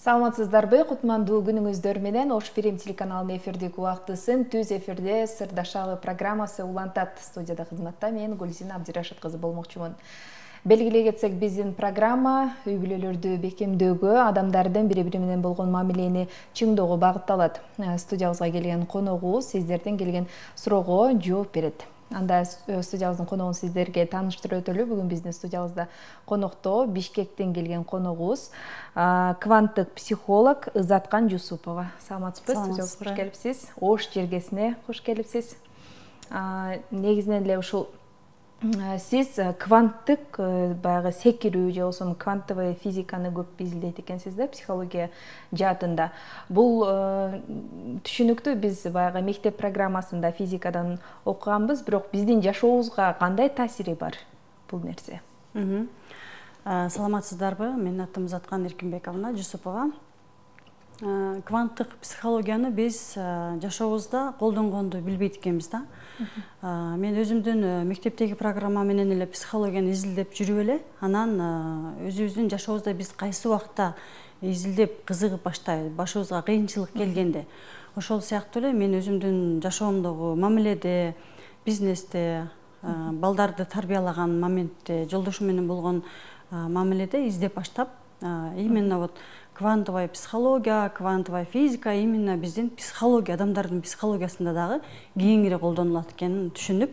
Саламатсыздарбы, кутмандуу күнүңүздөр менен Ош Перим телеканалынын эфирдик убактысын түз эфирде сырдашалы программасы улантат. Студияда кызматта мен Гүлзина Абдирашит кызы болмокчумун. Белгилей кетсек, биздин программа үй бүлөлөрдү бекемдөөгө, адамдардын бири-бири менен болгон мамилени чыңдөөгө багытталат. Студиябызга келген коногубуз сиздерден келген суроого жооп берет. Анда студиябыздын коногун сиздерге тааныштырып өтөлү. Бүгүн биздин студиябызда конокто Бишкектен келген коногубуз кванттык психолог Ызаткан Жусупова. Саламатсызбы? Студиябызга кош келипсиз. Ош жергесине кош келипсиз. Негизинен эле ушул сиз кванттык баягы секирүү же болбосо квантовый физиканы көп изилдейт экенсиз да, психология жаатында. Бул түшүнүктүү, биз баягы мектеп программасында физикадан окуганбыз, бирок биздин жашообузга кандай таасири бар бул нерсе? Саламатсыздарбы? Менин атым Ызаткан Эркинбековна Жусупова. Кванттык психологияны биз жашообузда колдонгонду билбейт экенбиз да. Мен өзүмдүн мектептеги программа менен эле психологияны изилдеп жүрүп эле, анан өзүбүздүн жашообузда биз кайсы убакта изилдеп кызыгып баштайбыз, башыбызга кыйынчылык келгенде. Ошол сыяктуу эле мен өзүмдүн жашоомдогу мамиледе, бизнесте, балдарды тарбиялаган моментте, жолдошум менен болгон мамиледе издеп баштап, именно вот квантовая психология, квантовая физика именно биздин психология, адамдардын психологиясында дагы кеңири колдонулат экенин түшүнүп,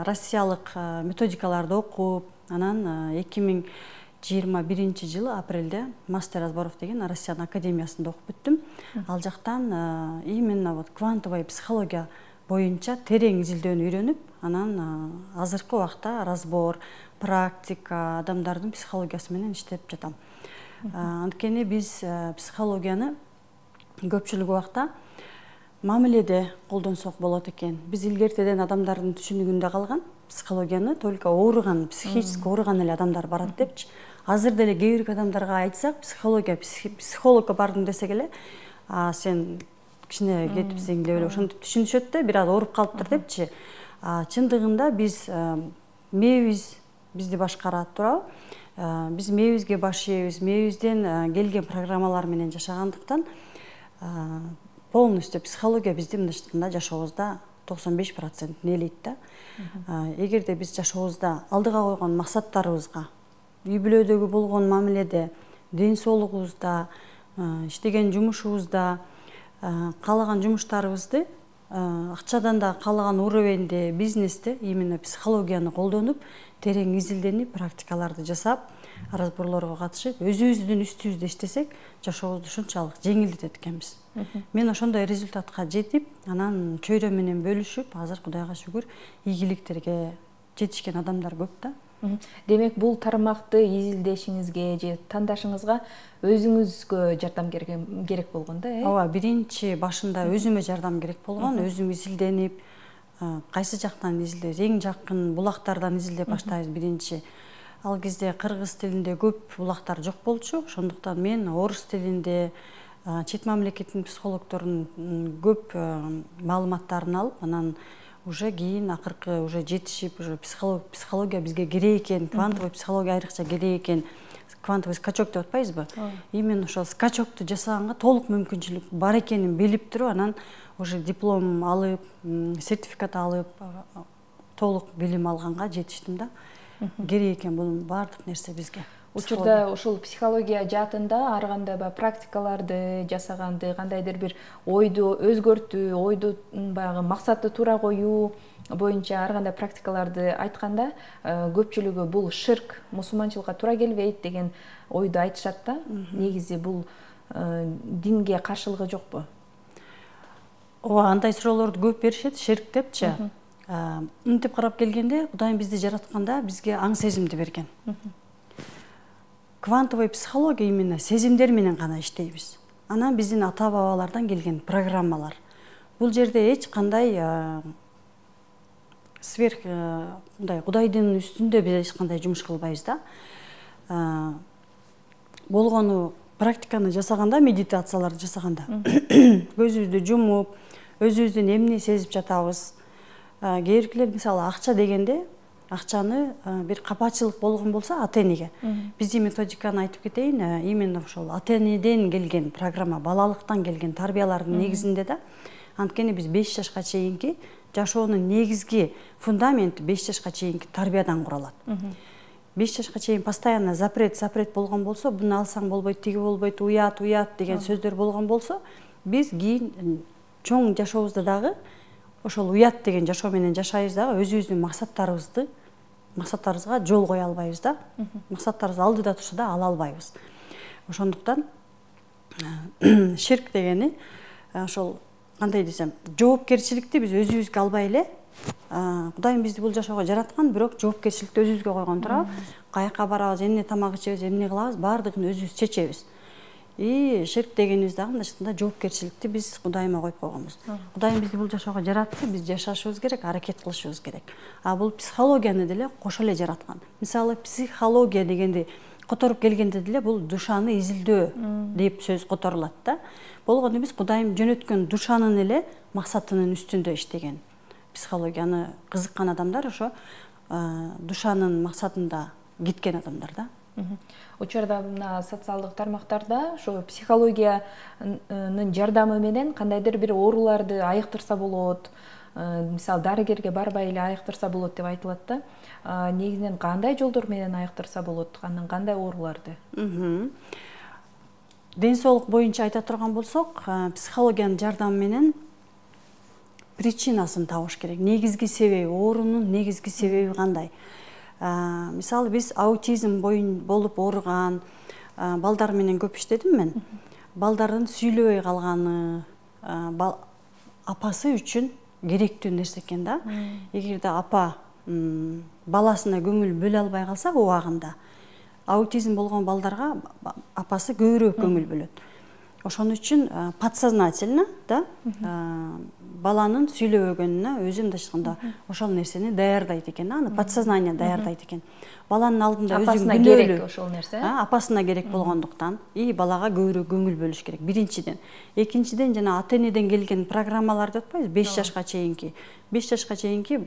россиялык методикаларды окуп, анан 2021 жылы апрелде мастер разборов деген Россиянын академиясында окуп бүттүм. Ал жактан именно вот квантовая психология боюнча терең изилдөөнү үйрөнүп, анан азыркы убакта разбор, практика, адамдардын психологиясы менен иштеп жатам. Анткени биз психологияны көпчүлүк убакта мамиледе колдонсок болот экен. Биз илгертеден адамдардын түшүнүгүндө калган психологияны только ооруган, психически ооруган эле адамдар барат депчи. Азыр деле кээ бир адамдарга айтсак, психологко бардым десек эле, сен кичине кетипсиң деп эле ошентип түшүнүшөт да, бир аз ооруп калыптыр депчи. Чындыгында биз мээбиз бизди башкарат, туурабы? Биз мээбизге баш ийебиз, мээбизден келген программалар менен жашагандыктан полностью психология бизди мындайча айтканда жашообузда 95% ээлейт да. Эгерде биз жашообузда алдыга койгон максаттарыбызга, үй бүлөдөгү болгон мамиледе, ден соолугубузда, иштеген жумушубузда, каалаган жумуштарыбызды акчадан да каалаган уровеньде, бизнесте именно психологияны колдонуп, терең изилденип, практикаларды жасап, разборлорго катышып, өзүбүздүн үстүбүздө иштесек, жашообузду ушунчалык жеңилдетет экенбиз. Мен ошондой результатка жетип, анан чөйрө менен бөлүшүп, азыр Кудайга шүгүр ийгиликтерге жетишкен адамдар көп да. Демек, бул тармакты изилдешиңизге же тандашыңызга өзүңүзгө жардам керек болгон да, Ооба, биринчи башында өзүмө жардам керек болгон, өзүм изилденип, кайсы жактан изилдейбиз, эң жакын булактардан изилдеп баштайбыз биринчи. Ал кезде кыргыз тилинде көп булактар жок болчу, ошондуктан мен орус тилинде чет мамлекеттин психологдорунун көп маалыматтарын алып, анан уже кийин акыркы уже жетишип, уже психология бизге керек экен, квантовый психология айрыкча керек экен, квантовый скачок деп атпайбызбы? Именно ошол скачокту жасаганга толук мүмкүнчүлүк бар экенин билип туруп, анан уже диплом алып, сертификат алып, толук билим алганга жетиштим да. Керек экен бул бардык нерсе бизге. Учурда ушул психология жаатында ар кандай практикаларды жасаганды, кандайдыр бир ойду өзгөртүү, ойду баягы максатты туура коюу боюнча ар кандай практикаларды айтканда, көпчүлүгү бул ширк, мусулманчылыкка туура келбейт деген ойду айтышат да. Негизи бул динге каршылыгы жокпу? Ооба, андай суроолорду көп беришет, ширк депчи. Мынтип карап келгенде, Кудайым бизди жаратканда бизге аң сезимди берген. Квантовый психология именно сезимдер менен гана иштейбиз. Анан биздин ата-бабалардан келген программалар. Бул жерде эч кандай сверх Кудайдын үстүндө биз эч кандай жумуш кылбайбыз да. Болгону практиканы жасаганда, медитацияларды жасаганда көзүбүздү жумуп, өзүбүздүн эмне сезип жатабыз. Кээ биркилер мисалы акча дегенде акчаны бир капачылык болгон болсо ата-энеге. Биздин методиканы айтып кетейин, именно ошол ата-энеден келген программа, балалыктан келген тарбиялардын негизинде да. Анткени биз 5 жашка чейинки жашоонун негизги фундаменти 5 жашка чейинки тарбиядан куралат. 5 жашка чейин постоянно запрет болгон болсо, буну алсаң болбойт, тиги болбойт, уят деген сөздөр болгон болсо, биз кийин чоң жашообузда дагы ошол уят деген жашоо менен жашайбыз дагы өзүбүздүн максаттарыбызга жол кое албайбыз да. Максаттарыбыз алдыда турса да ала албайбыз. Ошондуктан ширк дегени ошол кандай десем, жоопкерчиликти биз өзүбүзгө албай эле, Кудайым бизди бул жашоого жараткан, бирок жоопкерчиликти өзүбүзгө койгон турабы, каяка барабыз, эмне тамак ичебиз, эмне кылабыз, баардыгын өзүбүз чечебиз. Ширк дегенибиз дагы мындайча жоопкерчиликти биз Кудайыма коюп койгонбуз. Кудайым бизди бул жашоого жаратты, биз жашашыбыз керек, аракет кылышыбыз керек. А бул психологияны деле кошо эле жараткан. Мисалы, психология дегенди которуп келгенде деле бул душаны изилдөө деп сөз которулат да. Болгону биз Кудайым жөнөткөн душанын эле максатынын үстүндө иштеген. Психологияны кызыккан адамдар ошо душанын максатында кеткен адамдар да. Учурда мына социалдык тармактарда ошо психологиянын жардамы менен кандайдыр бир ооруларды айыктырса болот, мисалы дарыгерге барбай эле айыктырса болот деп айтылат да. Негизинен кандай жолдор менен айыктырса болот, кандай ооруларды? Ден соолук боюнча айта турган болсок, психологиянын жардамы менен причинасын табыш керек. Негизги себеби, оорунун негизги себеби кандай? Мисалы, биз аутизм болуп ооруган балдар менен көп иштедим мен. Балдардын сүйлөбөй калганы апасы үчүн керектүү нерсе экен да. Эгерде апа баласына көңүл бөлө албай калса убагында, аутизм болгон балдарга апасы көбүрөөк көңүл бөлөт. Ошон үчүн подсознательно да баланын сүйлөбөгөнүнө өзү мындай айтканда ошол нерсени даярдайт экен, аны подсознание даярдайт экен. Баланын алдында өзүн күнөөлүү ошол нерсе, апасына керек болгондуктан балага көбүрөөк көңүл бөлүш керек. Биринчиден, экинчиден жана ата-энеден келген программалар деп атпайбыз, 5 жашка чейинки. 5 жашка чейинки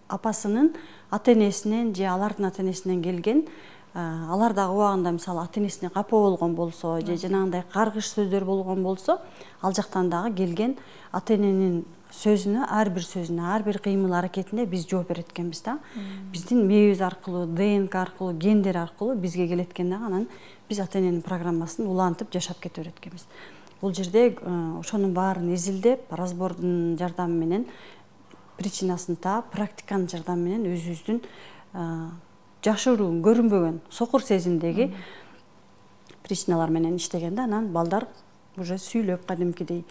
апасынын ата-энесинен же алардын ата-энесинен келген, алар дагы убагында мисалы ата-энесине капа болгон болсо, же жанагындай каргыш сөздөр болгон болсо, ал жактан дагы келген ата-эненин сөзүнө, ар бир кыймыл аракетине биз жооп берет экенбиз да. Биздин мээбиз аркылуу, ДНК аркылуу, гендер аркылуу бизге келет экен дагы, анан биз ата-эненин программасын улантып жашап кете берет экенбиз. Бул жерде ошонун баарын изилдеп, разбордун жардамы менен причинасын таап, практиканын жардамы менен өзүбүздүн жашыруу, көрүнбөгөн, сокур сезимдеги причиналар менен иштегенде, анан балдар уже сүйлөп кадимкидей.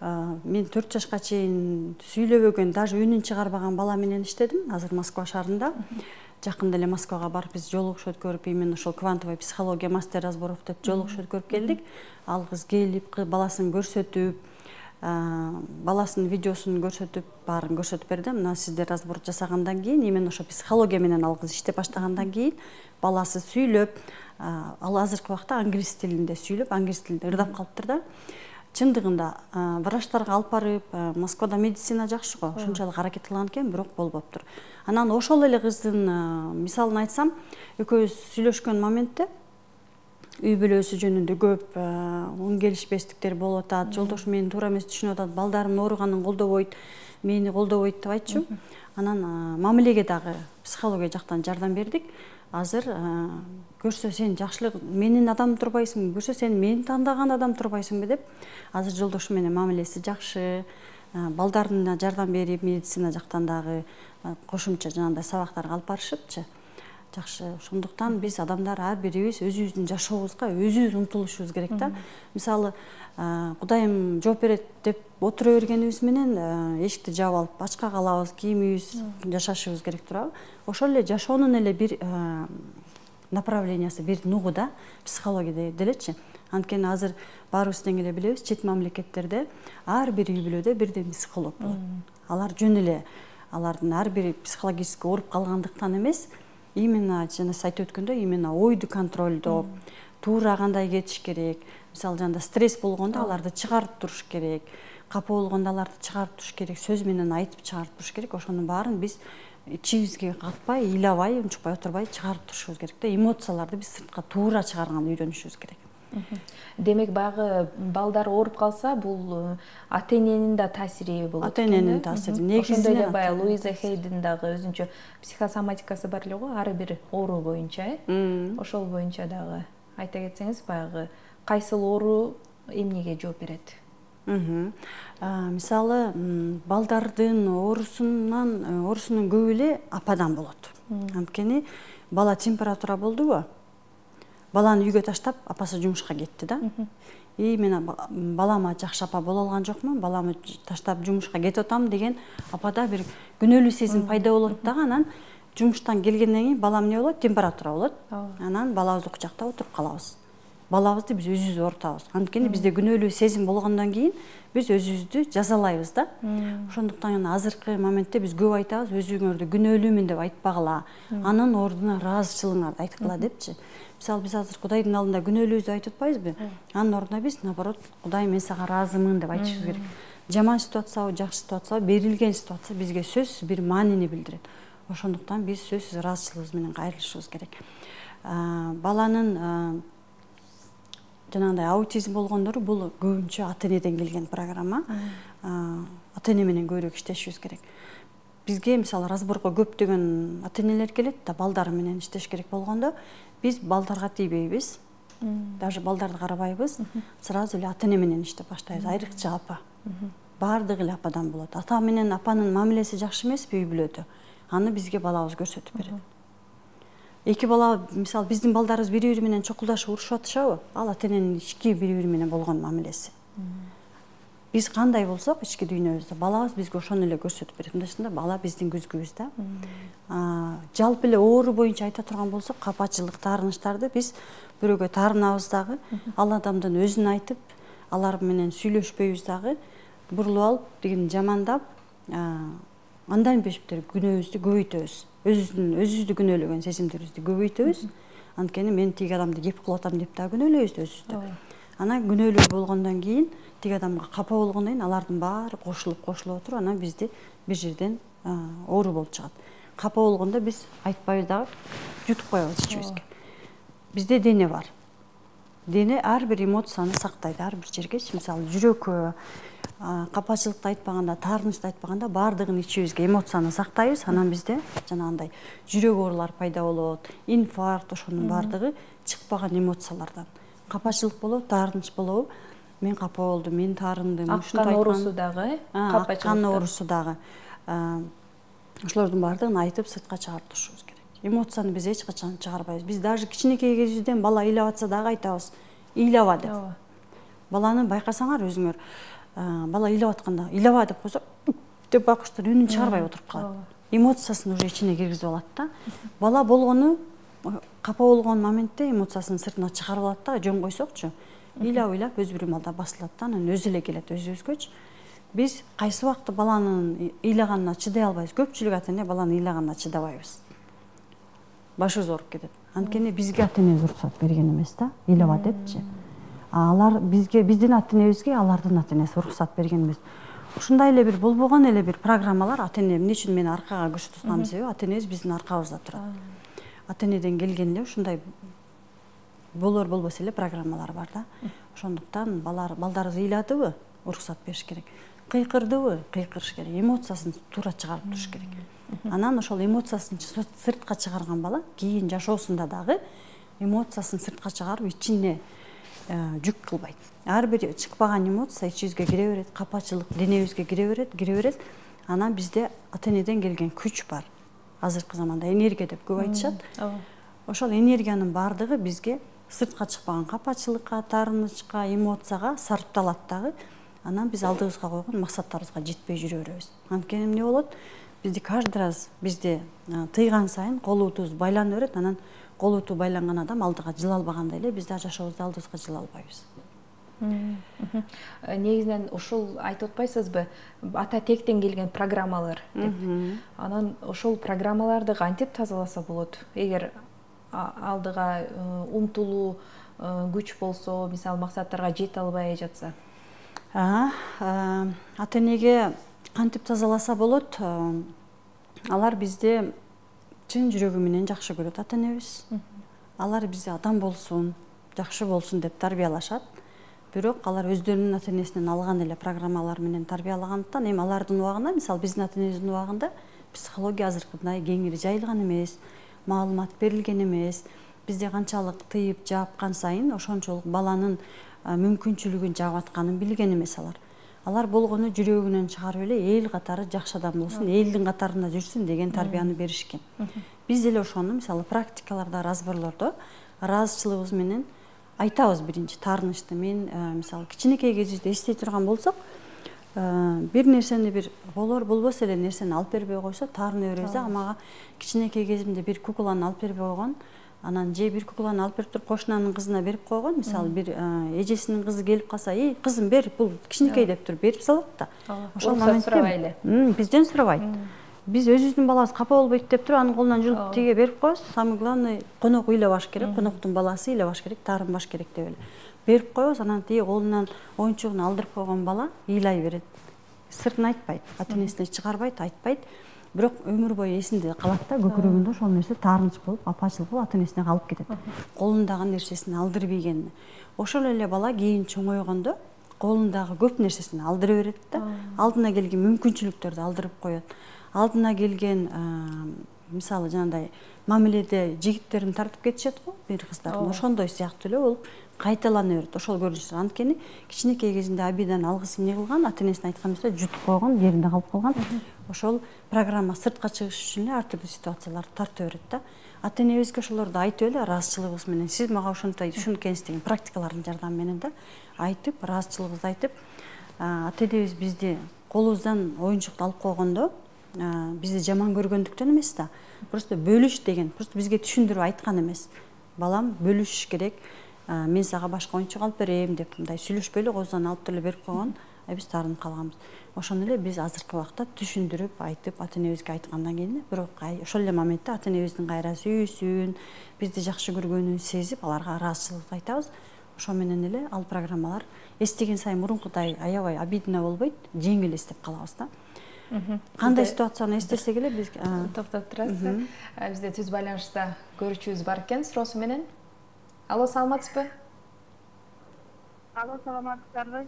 Мен 4 жашка чейин сүйлөбөгөн, даже үнүн чыгарбаган бала менен иштедим, азыр Москва шаарында. Жакында эле Москвага барып биз жолугуш өткөрүп, именно ошол квантовая психология мастер разборов деп жолугуш өткөрүп келдик. Ал кыз келип, баласын көрсөтүп, баласынын видеосун көрсөтүп, баарын көрсөтүп берди. Мына сиздер разбор жасагандан кийин, именно ошо психология менен ал кыз иштеп баштагандан кийин баласы сүйлөп, ал азыркы убакта англис тилинде сүйлөп, англис тилинде ырдап калыптыр да. Чындыгында врачтарга алып барып, Москвада медицина жакшы го, ошончолук аракет кылган экен, бирок болбоптур. Анан ошол эле кыздын мисалын айтсам, экөөбүз сүйлөшкөн моментте үй бүлөсү жөнүндө көп оң келишпестиктер болуп атат. Жолдош мени туура эмес түшүнүп атат, балдарым ооруганын колдобойт, мени колдобойт деп айтчу. Анан мамилеге дагы психология жактан жардам бердик. Азыр көрсө сен жакшылык менин адам турбайсыңбы, көрсө сен мени тандаган адам турбайсыңбы деп, азыр жолдошу менен мамилеси жакшы. Балдарына жардам берип, медицина жактан дагы кошумча жанагындай сабактарга алып барышыпчы. Жакшы. Ошондуктан биз адамдар ар бирибиз өзүбүздүн жашообузга өзүбүз умтулушубуз керек да. Мисалы, Кудайым жооп берет деп отура бергенибиз менен эшикти жаап алып ачка калабыз, кийимибиз жашашыбыз керек турабы? Ошол эле жашоонун эле бир направлениясы, бир нугу да, психология делечи. Анткени азыр баарыбыз тең эле билебиз, чет мамлекеттерде ар бир үй бүлөдө бирден психолог болот. Алар жөн эле алардын ар бири психологически ооруп калгандыктан эмес, именно жана сиз айтып өткөндөй, именно ойду контролдоп, туура кандай кетиш керек. Мисалы жанда стресс болгондо аларды чыгарып туруш керек. Капа болгондо аларды чыгарып туруш керек, сөз менен айтып чыгарып туруш керек. Ошонун баарын биз ичибизге катпай, ыйлабай, унчукпай отурбай чыгарып турушубуз керек да. Эмоцияларды биз сыртка туура чыгарганды үйрөнүшүбүз керек. Демек багы балдар ооруп калса, бул ата-эненин да таасири болот. Ата-эненин таасири. Ошондой эле баягы Луиза Хейдин дагы өзүнчө психосоматикасы бар эле го, ар бир оору боюнча, ошол боюнча дагы айта кетсеңиз, баягы кайсыл оору эмнеге жооп берет? Мисалы, балдардын оорусунун көбү эле ападан болот. Анткени бала температура болдубу? Баланы үйгө таштап, апасы жумушка кетти да. Мен балама жакшы апа боло алган жокмун, баламы таштап жумушка кетип атам деген апада бир күнөөлүү сезим пайда болот да. Анан жумуштан келгенден кийин балам эмне болот? Температура болот. Анан балабызды кучактап отуруп калабыз. Балабызды биз өзүбүз оорутабыз. Анткени бизде күнөөлүү сезим болгондон кийин биз өзүбүздү жазалайбыз да. Ошондуктан азыркы моментте биз көп айтабыз, өзүңөрдү күнөөлүүмүн деп айтпагыла, анын ордуна ыраазычылыгыңарды айткыла депчи. Мисалы, биз азыр Кудайдын алдында күнөөлүүбүздү айтып атпайбызбы? Анын ордуна биз, наоборот, Кудай, мен сага ыраазымын деп айтышыбыз керек. Жаман ситуациябы, жакшы ситуациябы, берилген ситуация бизге сөзсүз бир маанини билдирет. Ошондуктан биз сөзсүз ыраазычылыгыбыз менен кайрылышыбыз керек. Баланын жанагындай аутизм болгондору бул көбүнчө ата-энеден келген программа. Ата-эне менен көбүрөөк иштешибиз керек. Бизге мисалы разборго көптөгөн ата-энелер келет да, балдары менен иштеш керек болгондо, биз балдарга тийбейбиз. Даже балдарды карабайбыз. Сразу эле ата-эне менен иштеп баштайбыз. Айрыкча апа. Бардыгы эле ападан болот. Ата менен апанын мамилеси жакшы эмеспи үй бүлөдө? Аны бизге балабыз көрсөтүп берет. Эки бала, мисалы, биздин балдарыбыз бири-бири менен чокулдашып урушуп атышабы? Ал ата-эненин ички бири-бири менен болгон мамилеси. Биз кандай болсок, ички дүйнөбүздө балабыз бизге ошону эле көрсөтүп берет. Мындайча бала биздин күзгүбүз да. Жалпы эле оору боюнча айта турган болсок, капачылык, таарынычтарды биз бирөөгө таарынабыз дагы, ал адамдын өзүн айтып, алар менен сүйлөшпөйбүз дагы, бурулуп алып, деген жамандап, андан бешиптер күнөөбүздү көбөйтөбүз. Өзүбүздү күнөөлөгөн сезимдерибизди көбөйтөбүз. Анткени мен тиги адамды кеп кылып атам деп да күнөөлөйбүз өзүбүздү. Анан күнөөлүү болгондон кийин, тиги адамга капа болгондон кийин алардын баары кошулуп отуруп, анан бизди бир жерден оору болуп чыгат. Капа болгондо биз айтпайбыз дагы, жутуп коебуз ичибизге. Бизде дене бар. Дене ар бир эмоцияны сактайт, ар бир жергечи. Мисалы, жүрөккө, капачылыкты айтпаганда, таарынычты айтпаганда баардыгын ичибизге эмоцияны сактайбыз. Анан бизде жанагындай жүрөк оорулары пайда болот, инфаркт, ошонун баардыгы чыкпаган эмоциялардан. Капачылык болобу, таарыныч болобу? Мен капа болдум, мен таарындым. Аккан оорусу дагы, аккан оорусу дагы. Ошолордун баардыгын айтып, сыртка чыгарып турушубуз керек. Эмоцияны биз эч качан чыгарбайбыз. Биз даже кичинекей кезибизден бала ыйлап атса дагы айтабыз, ыйлаба деп. Баланы байкасаңар өзүңөр, бала ыйлап атканда, ыйлаба деп койсо, деп байкуштар үнүн чыгарбай отуруп калат. Эмоциясын уже ичине киргизип алат да. Бала болгону, капа болгон моментте эмоциясын сыртына чыгарып алат да, жөн койсокчу. Ыйлап өз бир маалда басылат да, анан өзү эле келет өзүбүзгөчү. Биз кайсы убакта баланын ыйлаганына чыдай албайбыз. Көпчүлүк ата-эне баланын ыйлаганына чыдабайбыз. Башыбыз ооруп кетет. Анткени бизге ата-эне уруксат берген эмес да, ыйлаба депчи. Алар биздин ата-энебизге алардын ата-энеси уруксат берген эмес. Ушундай эле бир болбогон эле бир программалар ата-эне эмне үчүн мени аркага көчүп туткан себеби ата-энебиз биздин аркабызда турат. Ата-энеден келгенде ушундай болор болбос эле программалар бар да. Ошондуктан балдарыбыз ыйладыбы, уруксат бериш керек. Кыйкырдыбы, кыйкырыш керек. Эмоциясын туура чыгарып туруш керек. Анан ошол эмоциясын сыртка чыгарган бала кийин жашоосунда дагы эмоциясын сыртка чыгарып ичине жүк кылбайт. Ар бир чыкпаган эмоция ичибизге кире берет, капачылык денебизге кире берет. Анан бизде ата-энеден келген күч бар. Азыркы заманда энергия деп көп айтышат. Ошол энергиянын баардыгы бизге сыртка чыкпаган капачылыкка, таарынычка, эмоцияга сарпталат дагы. Анан биз алдыбызга койгон максаттарыбызга жетпей жүрө беребиз. Анткени эмне болот? Бизди каждый раз бизди тыйган сайын колубуз байлана берет. Анан колубу байланган адам алдыга жыла албагандай эле биз да жашообузда алдыбызга жыла албайбыз. Негизинен ушул айтып атпайсызбы? Ата тектен келген программалар деп. Анан ошол программаларды кантип тазаласа болот? Эгер алдыга умтулуу күч болсо, мисалы максаттарга жете албай жатса. Ата-энеге кантип тазаласа болот? алар бизди чын жүрөгү менен жакшы көрөт, ата энебиз. Алар бизди адам болсун, жакшы болсун деп тарбиялашат. Бирок алар өздөрүнүн ата энесинен алган эле программалар менен тарбиялагандыктан, эми алардын убагында, мисалы биздин ата энебиздин убагында психология азыркыдай кеңири жайылган эмес, маалымат берилген эмес. Бизде канчалык тыйып жапкан сайын ошончолук баланын мүмкүнчүлүгүн жаап атканын билген эмес алар. Алар болгону жүрөгүнөн чыгарып эле эл катары жакшы адам болсун, элдин катарында жүрсүн деген тарбияны беришкен. Биз деле ошону мисалы практикаларда, разборлордо ыраазычылыгыбыз менен айтабыз биринчи таарынычты. Мен мисалы кичинекей кезибизде эстей турган болсок, бир нерсени бир болор болбос эле нерсени алып бербей койсо таарына беребиз да. Мага кичинекей кезимде бир кукланы алып бербей койгон, анан же бир кукланы алып берип туруп кошунанын кызына берип койгон. Мисалы бир эжесинин кызы келип калса, "Эй, кызым бер, бул кичинекей" деп туруп берип салат да. Ошол сурабай эле. Бизден сурабайт. Биз өзүбүздүн балабыз капа болбойт деп туруп, анын колунан жулуп тиге берип коебуз. Самый главный конок ыйлабаш керек, коноктун баласы ыйлабаш керек, таарынбаш керек деп эле берип коебуз. Анан тиги колунан оюнчугун алдырып койгон бала ыйлай берет. Сыртын айтпайт, ата энесине чыгарбайт, айтпайт. Бирок өмүр бою эсинде калат да, көкүрөгүндө ошол нерсе таарыныч болуп, апачылык болуп ата энесине калып кетет. Колундагы нерсесин алдырып ийгени. Ошол эле бала кийин чоңойгондо колундагы көп нерсесин алдыра берет да, алдына келген мүмкүнчүлүктөрдү алдырып коет. Алдына келген мисалы жанагындай мамиледе жигиттерин тартып кетишет го, бир кыздардын. Ошондой сыяктуу эле болуп кайталана берет. Ошол көрүнүштөр. Анткени кичинекей кезинде абийдан алгысын эмне кылган, ата энесине айткан нерсе жутуп койгон, жеринде калып калган. Ошол программа сыртка чыгыш үчүн эле ар түрдүү ситуацияларды тарта берет да. Ата энебизге ошолорду айтып эле ыраазычылыгыбыз менен, сиз мага ошонтой түшүнүксиз деген практикалардын жардамы менен да айтып, ыраазычылыгыбызды айтып, ата энебиз бизди колубуздан оюнчукту алып койгондо бизди жаман көргөндүктөн эмес да, просто бөлүш деген, просто бизге түшүндүрүп айткан эмес. Балам, бөлүшүш керек, мен сага башка оюнчук алып берем деп мындай сүйлөшпөй эле козудан алып туруп берип койгон, биз таарынып калганбыз. Ошону эле биз азыркы убакта түшүндүрүп айтып, ата энебизге айткандан кийин, бирок ошол эле моментте ата энебиздин кайра сүйүүсүн, бизди жакшы көргөнүн сезип, аларга ыраазычылык айтабыз. Ошо менен эле ал программалар эстеген сайын мурункудай аябай обидно болбойт, жеңил эстеп калабыз да. Кандай ситуацияны эстесек эле биз токтоп турасыз. Бизде түз байланышта көрүүчүбүз бар экен суроосу менен. Алло, саламатсызбы? Алло, саламатсыздарбы?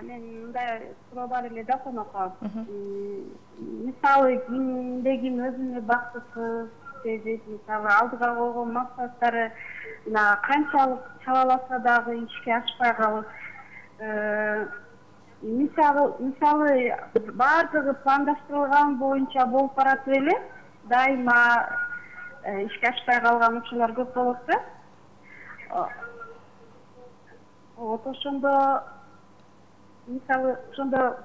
Мен мындай суроо бар эле да конокко. Мисалы кимде ким өзүнө бактысыз сезип, мисалы алдыга койгон максаттары канчалык чабаласа дагы ишке ашпай калып, мисалы баардыгы пландаштырылган боюнча болуп баратып эле, дайыма ишке ашпай калган учурлар көп болот да. Ошондо мисалы ошондо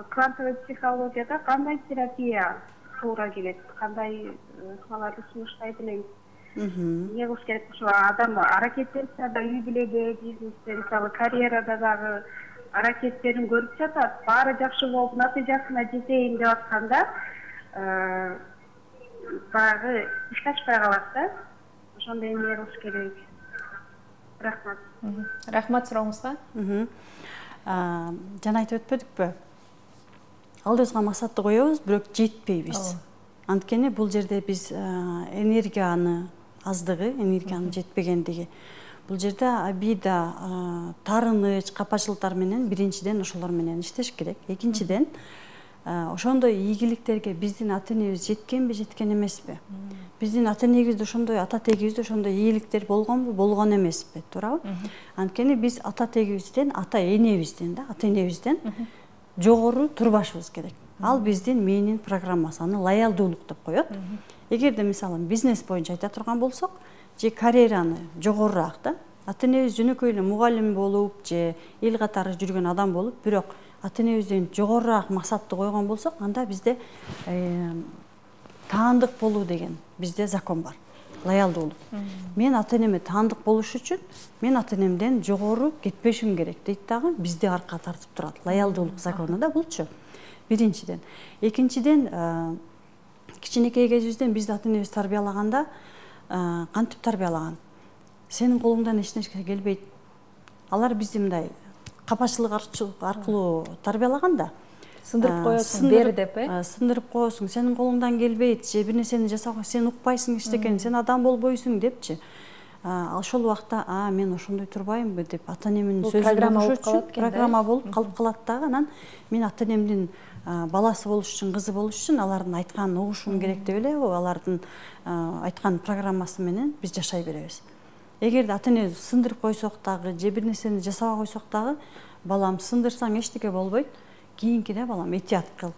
квантовый психологияда кандай терапия туура келет, кандай ыкмаларды сунуштайт элеңиз? Эмне кылыш керек? Ошо адам аракеттенсе да үй бүлөдө, бизнесте, мисалы карьерада дагы аракеттерин көрүп жатат, баары жакшы болуп натыйжасына жетейин деп атканда баягы ишке ашпай калат да. Ошондо эмне кылыш керек? Рахмат. Рахмат сурооңузга. Жана айтып өтпөдүкпү? Алдыбызга максатты коебуз, бирок жетпейбиз. Анткени бул жерде биз энергияны аздыгы, энергиянын жетпегендиги. Бул жерде обида, таарыныч, капачылыктар менен биринчиден ошолор менен иштеш керек. Экинчиден, ошондой ийгиликтерге биздин ата энебиз жеткенби, жеткен эмеспи? Биздин ата энебизде ошондой, ата тегибизде ошондой ийгиликтер болгонбу, болгон эмеспи, туурабы? Анткени биз ата тегибизден, ата энебизден жогору турбашыбыз керек. Ал биздин мээнин программасы, аны лоялдуулук деп коет. Эгерде мисалы бизнес боюнча айта турган болсок, же карьераны жогорураак да, ата энебиз жөнөкөй эле мугалим болуп же эл катары жүргөн адам болуп, бирок ата энебизден жогорураак максатты койгон болсок, анда бизде таандык болуу деген бизде закон бар. Лоялдуулук. Мен ата энеме таандык болуш үчүн мен ата энемден жогору кетпешим керек дейт дагы, бизди аркага тартып турат. Лоялдуулук закону да булчу. Биринчиден. Экинчиден, кичинекей кезибизден бизди ата энебиз тарбиялаганда кантип тарбиялаган? Сенин колуңдан эч нерсе келбейт. Алар бизди мындай капачылык аркылуу тарбиялаганда, сындырып коесуң бери деп, сындырып коесуң, сенин колуңдан келбейт же бир нерсени жасауга сен укпайсың эчтекени, сен адам болбойсуң депчи. Ошол убакта мен ошондой турбаймынбы деп ата энемдин сөзүн программа болуп калып калат дагы. Анан мен ата энемдин баласы болуш үчүн, кызы болуш үчүн алардын айтканын угушум керек деп эле алардын айткан программасы менен биз жашай беребиз. Эгерде ата эне сындырып койсок дагы же бир нерсени жасабай койсок дагы, балам сындырсаң эчтеке болбойт, кийинкиде балам этият кыл.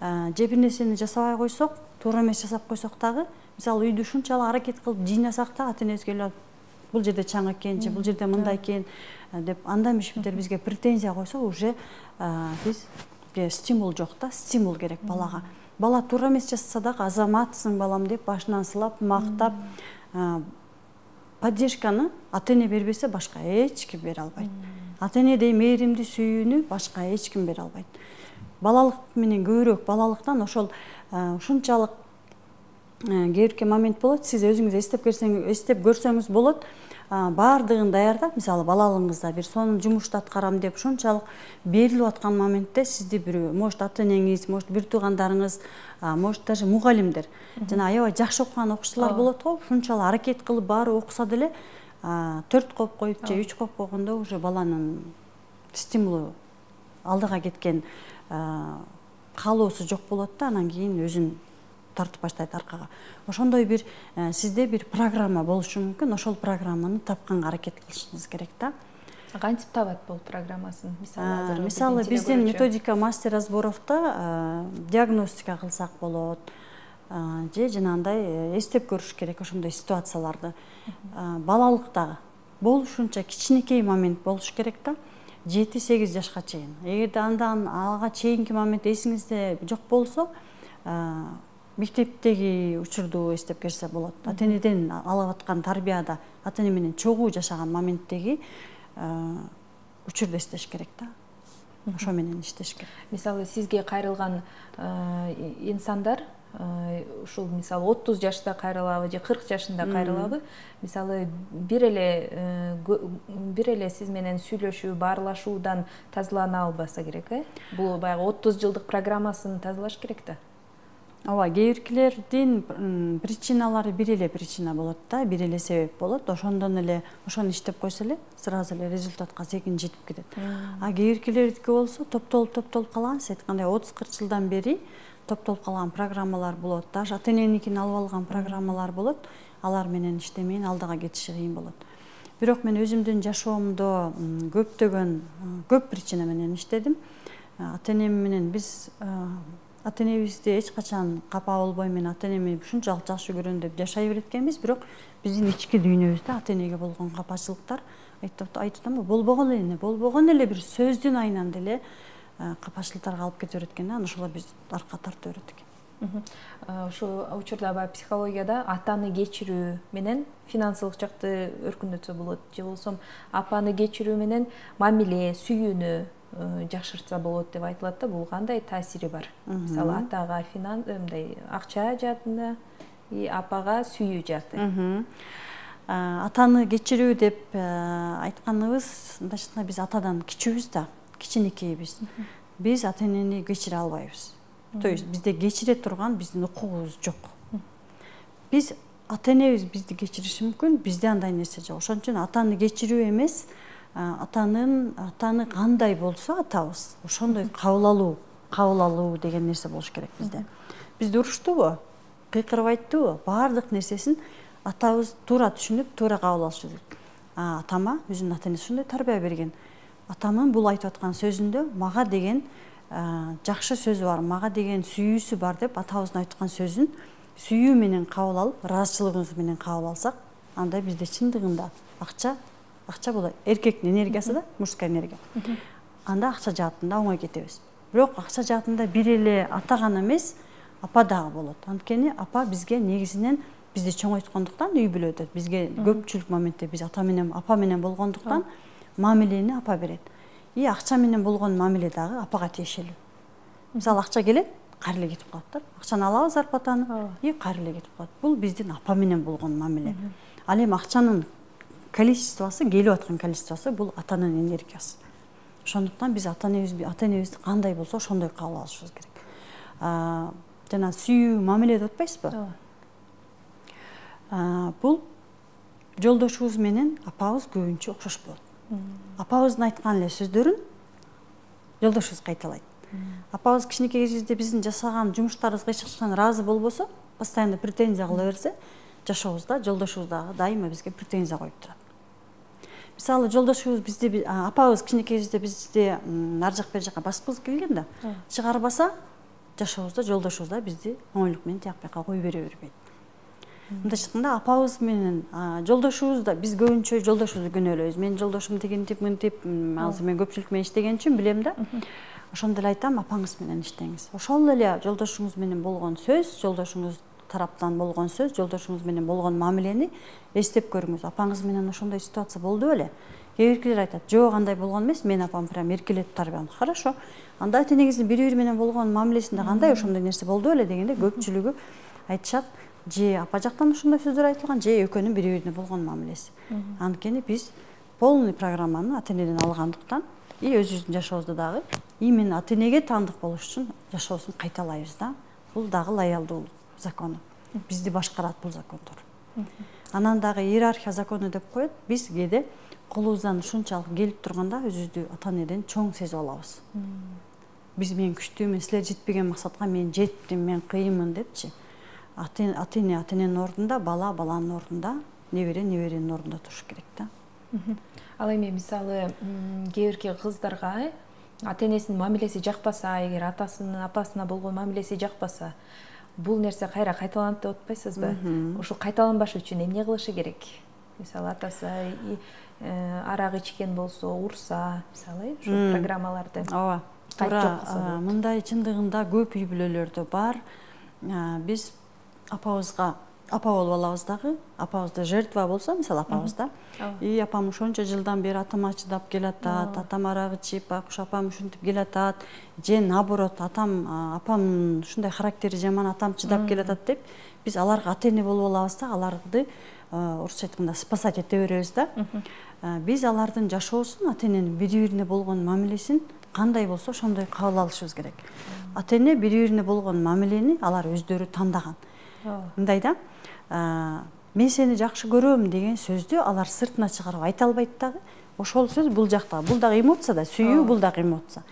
Же бир нерсени жасабай койсок, туура эмес жасап койсок дагы, мисалы үйдө ушунчалык аракет кылып жыйнасак да, ата энебизге келип бул жерде чаң экен же бул жерде мындай экен деп андан бишиптер бизге претензия койсо, уже бизге стимул жок да, стимул керек балага. Бала туура эмес жасаса дагы азаматсың балам деп башынан сылап, мактап, поддержканы ата эне бербесе башка эч ким бере албайт. Ата энедей мээримди, сүйүүнү башка эч ким бере албайт. Балалык менен көбүрөөк балалыктан ошол ушунчалык кээ момент болот, сиз өзүңүз эстеп көрсөңүз болот. Баардыгын даярдап, мисалы балалыгыңызда бир сонун жумушту аткарам деп ушунчалык берилип аткан моментте сизди бир, может ата энеңиз, может бир туугандарыңыз, может даже мугалимдер, жана аябай жакшы окуган окуучулар болот го, ушунчалык аракет кылып баары окуса деле 4 коп коюп же 3 коп койгондо уже баланын стимулу алдыга кеткен каалоосу жок болот да, анан кийин өзүн тартып баштайт аркага. Ошондой бир сизде бир программа болушу мүмкүн, ошол программаны тапканга аракет кылышыңыз керек да. Кантип табат бул программасын? Мисалы биздин методика мастера сборовто диагностика кылсак болот, же жанагындай эстеп көрүш керек ошондой ситуацияларды. Балалыктагы болушунча кичинекей момент болуш керек да, 7-8 жашка чейин. Эгерде андан ага чейинки момент эсиңизде жок болсо, мектептеги учурду эстеп көрсө болот. Ата энеден алып аткан тарбияда, ата эне менен чогуу жашаган моменттеги учурду эстеш керек да. Ошо менен иштеш керек. Мисалы сизге кайрылган инсандар ушул мисалы 30 жашта кайрылабы же 40 жашында кайрылабы, мисалы бир эле сиз менен сүйлөшүү, баарлашуудан тазалана албаса керек, Бул баягы 30 жылдык программасын тазалаш керек да. Ооба, кээбиркилердин причиналары бир эле причина болот да, бир эле себеп болот. Ошондон эле ошону иштеп койсо эле сразу эле результатка секин жетип кетет. Кээбиркилердики болсо топтолуп калган, сиз айткандай 30-40 жылдан бери топтолуп калган программалар болот. Даже ата эненикин алып алган программалар болот. Алар менен иштемейин алдыга кетиши кыйын болот. Бирок мен өзүмдүн жашоомдо көп причина менен иштедим. Ата энем менен биз ата энебизди эч качан капа болбой, мен ата энеми ушунчалык жакшы көрөм деп жашай береткенбиз, бирок биздин ички дүйнөбүздө ата энеге болгон капачылыктар айтып атам, болбогон эле бир сөздүн айынан деле капачылыктарга алып кете берет экен, ошолор биз аркка тартып берет экен. Ошол учурда баягы психологияда атаны кечирүү менен финансылык жакты өркүндөтсө болот, же болсо апаны кечирүү менен мамиле, сүйүүнү жакшыртса болот деп айтылат да. Бул кандай таасири бар? Мисалы атага акча жаатында, апага сүйүү жааты. Атаны кечирүү деп айтканыбыз, мындайча биз атадан кичүүбүз да, кичинекейбиз. Биз ата энени кечире албайбыз. То есть бизде кечире турган биздин укугубуз жок. Биз ата энебиз бизди кечириши мүмкүн, бизде андай нерсе жок. Ошон үчүн атаны кечирүү эмес, атаны кандай болсо атабыз, ошондой кабыл алуу деген нерсе болуш керек бизде. Бизди уруштубу, кыйкырып айттыбы, баардык нерсесин атабыз туура түшүнүп, туура кабыл алышы керек. Атама өзүнүн ата энеси ушундай тарбия берген. Атамын бул айтып аткан сөзүндө мага деген жакшы сөзү бар, мага деген сүйүүсү бар деп атабыздын айтып аткан сөзүн сүйүү менен кабыл алып, ыраазычылыгыбыз менен кабыл алсак, анда бизде чындыгында акча болот. Эркектин энергиясы да, мужская энергия. Анда акча жаатында оңой кетебиз. Бирок акча жаатында бир эле ата гана эмес, апа дагы болот. Анткени апа бизге негизинен бизди чоңойткондуктан үй бүлөдө бизге көпчүлүк моментте биз ата менен, апа менен болгондуктан мамилени апа берет. Акча менен болгон мамиле дагы апага тиешелүү. Мисалы акча келет, кайра эле кетип калат да. Акчаны алабыз зарплатаны, кайра эле кетип калат. Бул биздин апа менен болгон мамиле. Ал эми акчанын количествосы, келип аткан количествосы бул атанын энергиясы. Ошондуктан биз ата энебизди кандай болсо ошондой кабыл алышыбыз керек. Жана сүйүү, мамиле деп атпайсызбы? Бул жолдошубуз менен апабыз көбүнчө окшош болот. Апабыздын айткан эле сөздөрүн жолдошубуз кайталайт. Апабыз кичинекей кезибизде биздин жасаган жумуштарыбызга эч качан ыраазы болбосо, постоянно претензия кыла берсе, жашообузда жолдошубуз дагы дайыма бизге претензия коюп турат. Мисалы, жолдошубуз бизди, апабыз кичинекей кезибизде бизди ар жак бер жакка баскыбыз келген да, чыгарбаса, жашообузда жолдошубуз да бизди оңойлук менен тияк бияка кое бере бербейт. Мындайча айтканда, апабыз менен жолдошубуз да биз көбүнчө жолдошубузду күнөөлөйбүз. Мен жолдошум тигинтип, мынтип, азыр мен көпчүлүк менен иштеген үчүн билем да. Ошондо эле айтам, апаңыз менен иштеңиз. Ошол эле жолдошуңуз менен болгон сөз, жолдошуңуз тараптан болгон сөз, жолдошуңуз менен болгон мамилени эстеп көрүңүз. Апаңыз менен ошондой ситуация болду беле? Кээ биркилер айтат, жок, андай болгон эмес, мен апам прям эркелетип тарбиялады. Хорошо. Анда ата-энеңиздин бири-бири менен болгон мамилесинде кандай ошондой нерсе болду беле дегенде көпчүлүгү айтышат, же апа жактан ошондой сөздөр айтылган, же экөөнүн бири-бирине болгон мамилеси. Анткени биз полный программаны ата-энеден алгандыктан өзүбүздүн жашообузда дагы именно ата-энеге таандык болуш үчүн жашообузун кайталайбыз да. Бул дагы лоялдуулук закону. Бизди башкарат бул закондор. Анан дагы иерархия закону деп коет. Биз кээде колубуздан ушунчалык келип турганда өзүбүздү ата-энеден чоң сезип алабыз. Биз мен күчтүүмүн, силер жетпеген максатка мен жеттим, мен кыйынмын депчи. Ата-эне ата-эненин ордунда, бала баланын ордунда, небере неберенин ордунда туруш керек да. Ал эми мисалы кээ бирки кыздарга ата-энесинин мамилеси жакпаса, эгер атасынын апасына болгон мамилеси жакпаса, бул нерсе кайра кайталанат деп атпайсызбы? Ошо кайталанбаш үчүн эмне кылышы керек? Мисалы атасы арак ичкен болсо, урса, мисалы, ушу программаларды. Ооба. Туура, мындай чындыгында көп үй бүлөлөрдө бар. Биз апабызга апа болуп алабыз дагы, апабызда жертва болсо, мисалы апабызда, апам ушунча жылдан бери атама чыдап келатат, атам арак ичип, апам ушинтип келатат, же наоборот, апам ушундай характери жаман, атам чыдап келатат деп, биз аларга ата-эне болуп алабыз да, аларды орусча айтканда спасать эте беребиз да. Биз алардын жашоосун, ата-эненин бири-бирине болгон мамилесин кандай болсо ошондой кабыл алышыбыз керек. Ата-эне бири-бирине болгон мамилени алар өздөрү тандаган. Мындай да, мен сени жакшы көрөм деген сөздү алар сыртына чыгарып айта албайт дагы. Ошол сөз бул жакта, бул дагы эмоция да, сүйүү бул дагы эмоция.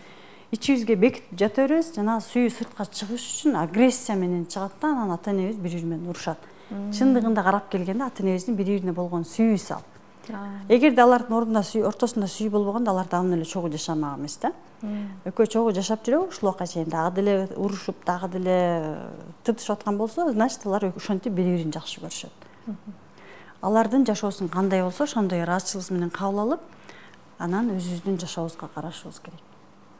Ичибизге бекитип жата беребиз, жана сүйүү сыртка чыгыш үчүн агрессия менен чыгат да, анан ата-энебиз бири-бири менен урушат. Чындыгында карап келгенде ата-энебиздин бири-бирине болгон сүйүүсү ал. Эгерде алардын ортосунда сүйүү болбогондо алар дагы эле чогуу жашамак эмес да. Экөө чогуу жашап жүрөбү, ушул убакка чейин дагы деле урушуп, дагы деле тыртышып аткан болсо, значит алар ошентип бири-бирин жакшы көрүшөт. Алардын жашоосун кандай болсо, ошондой ыраазычылык менен кабыл алып, анан өзүбүздүн жашообузга карашыбыз керек.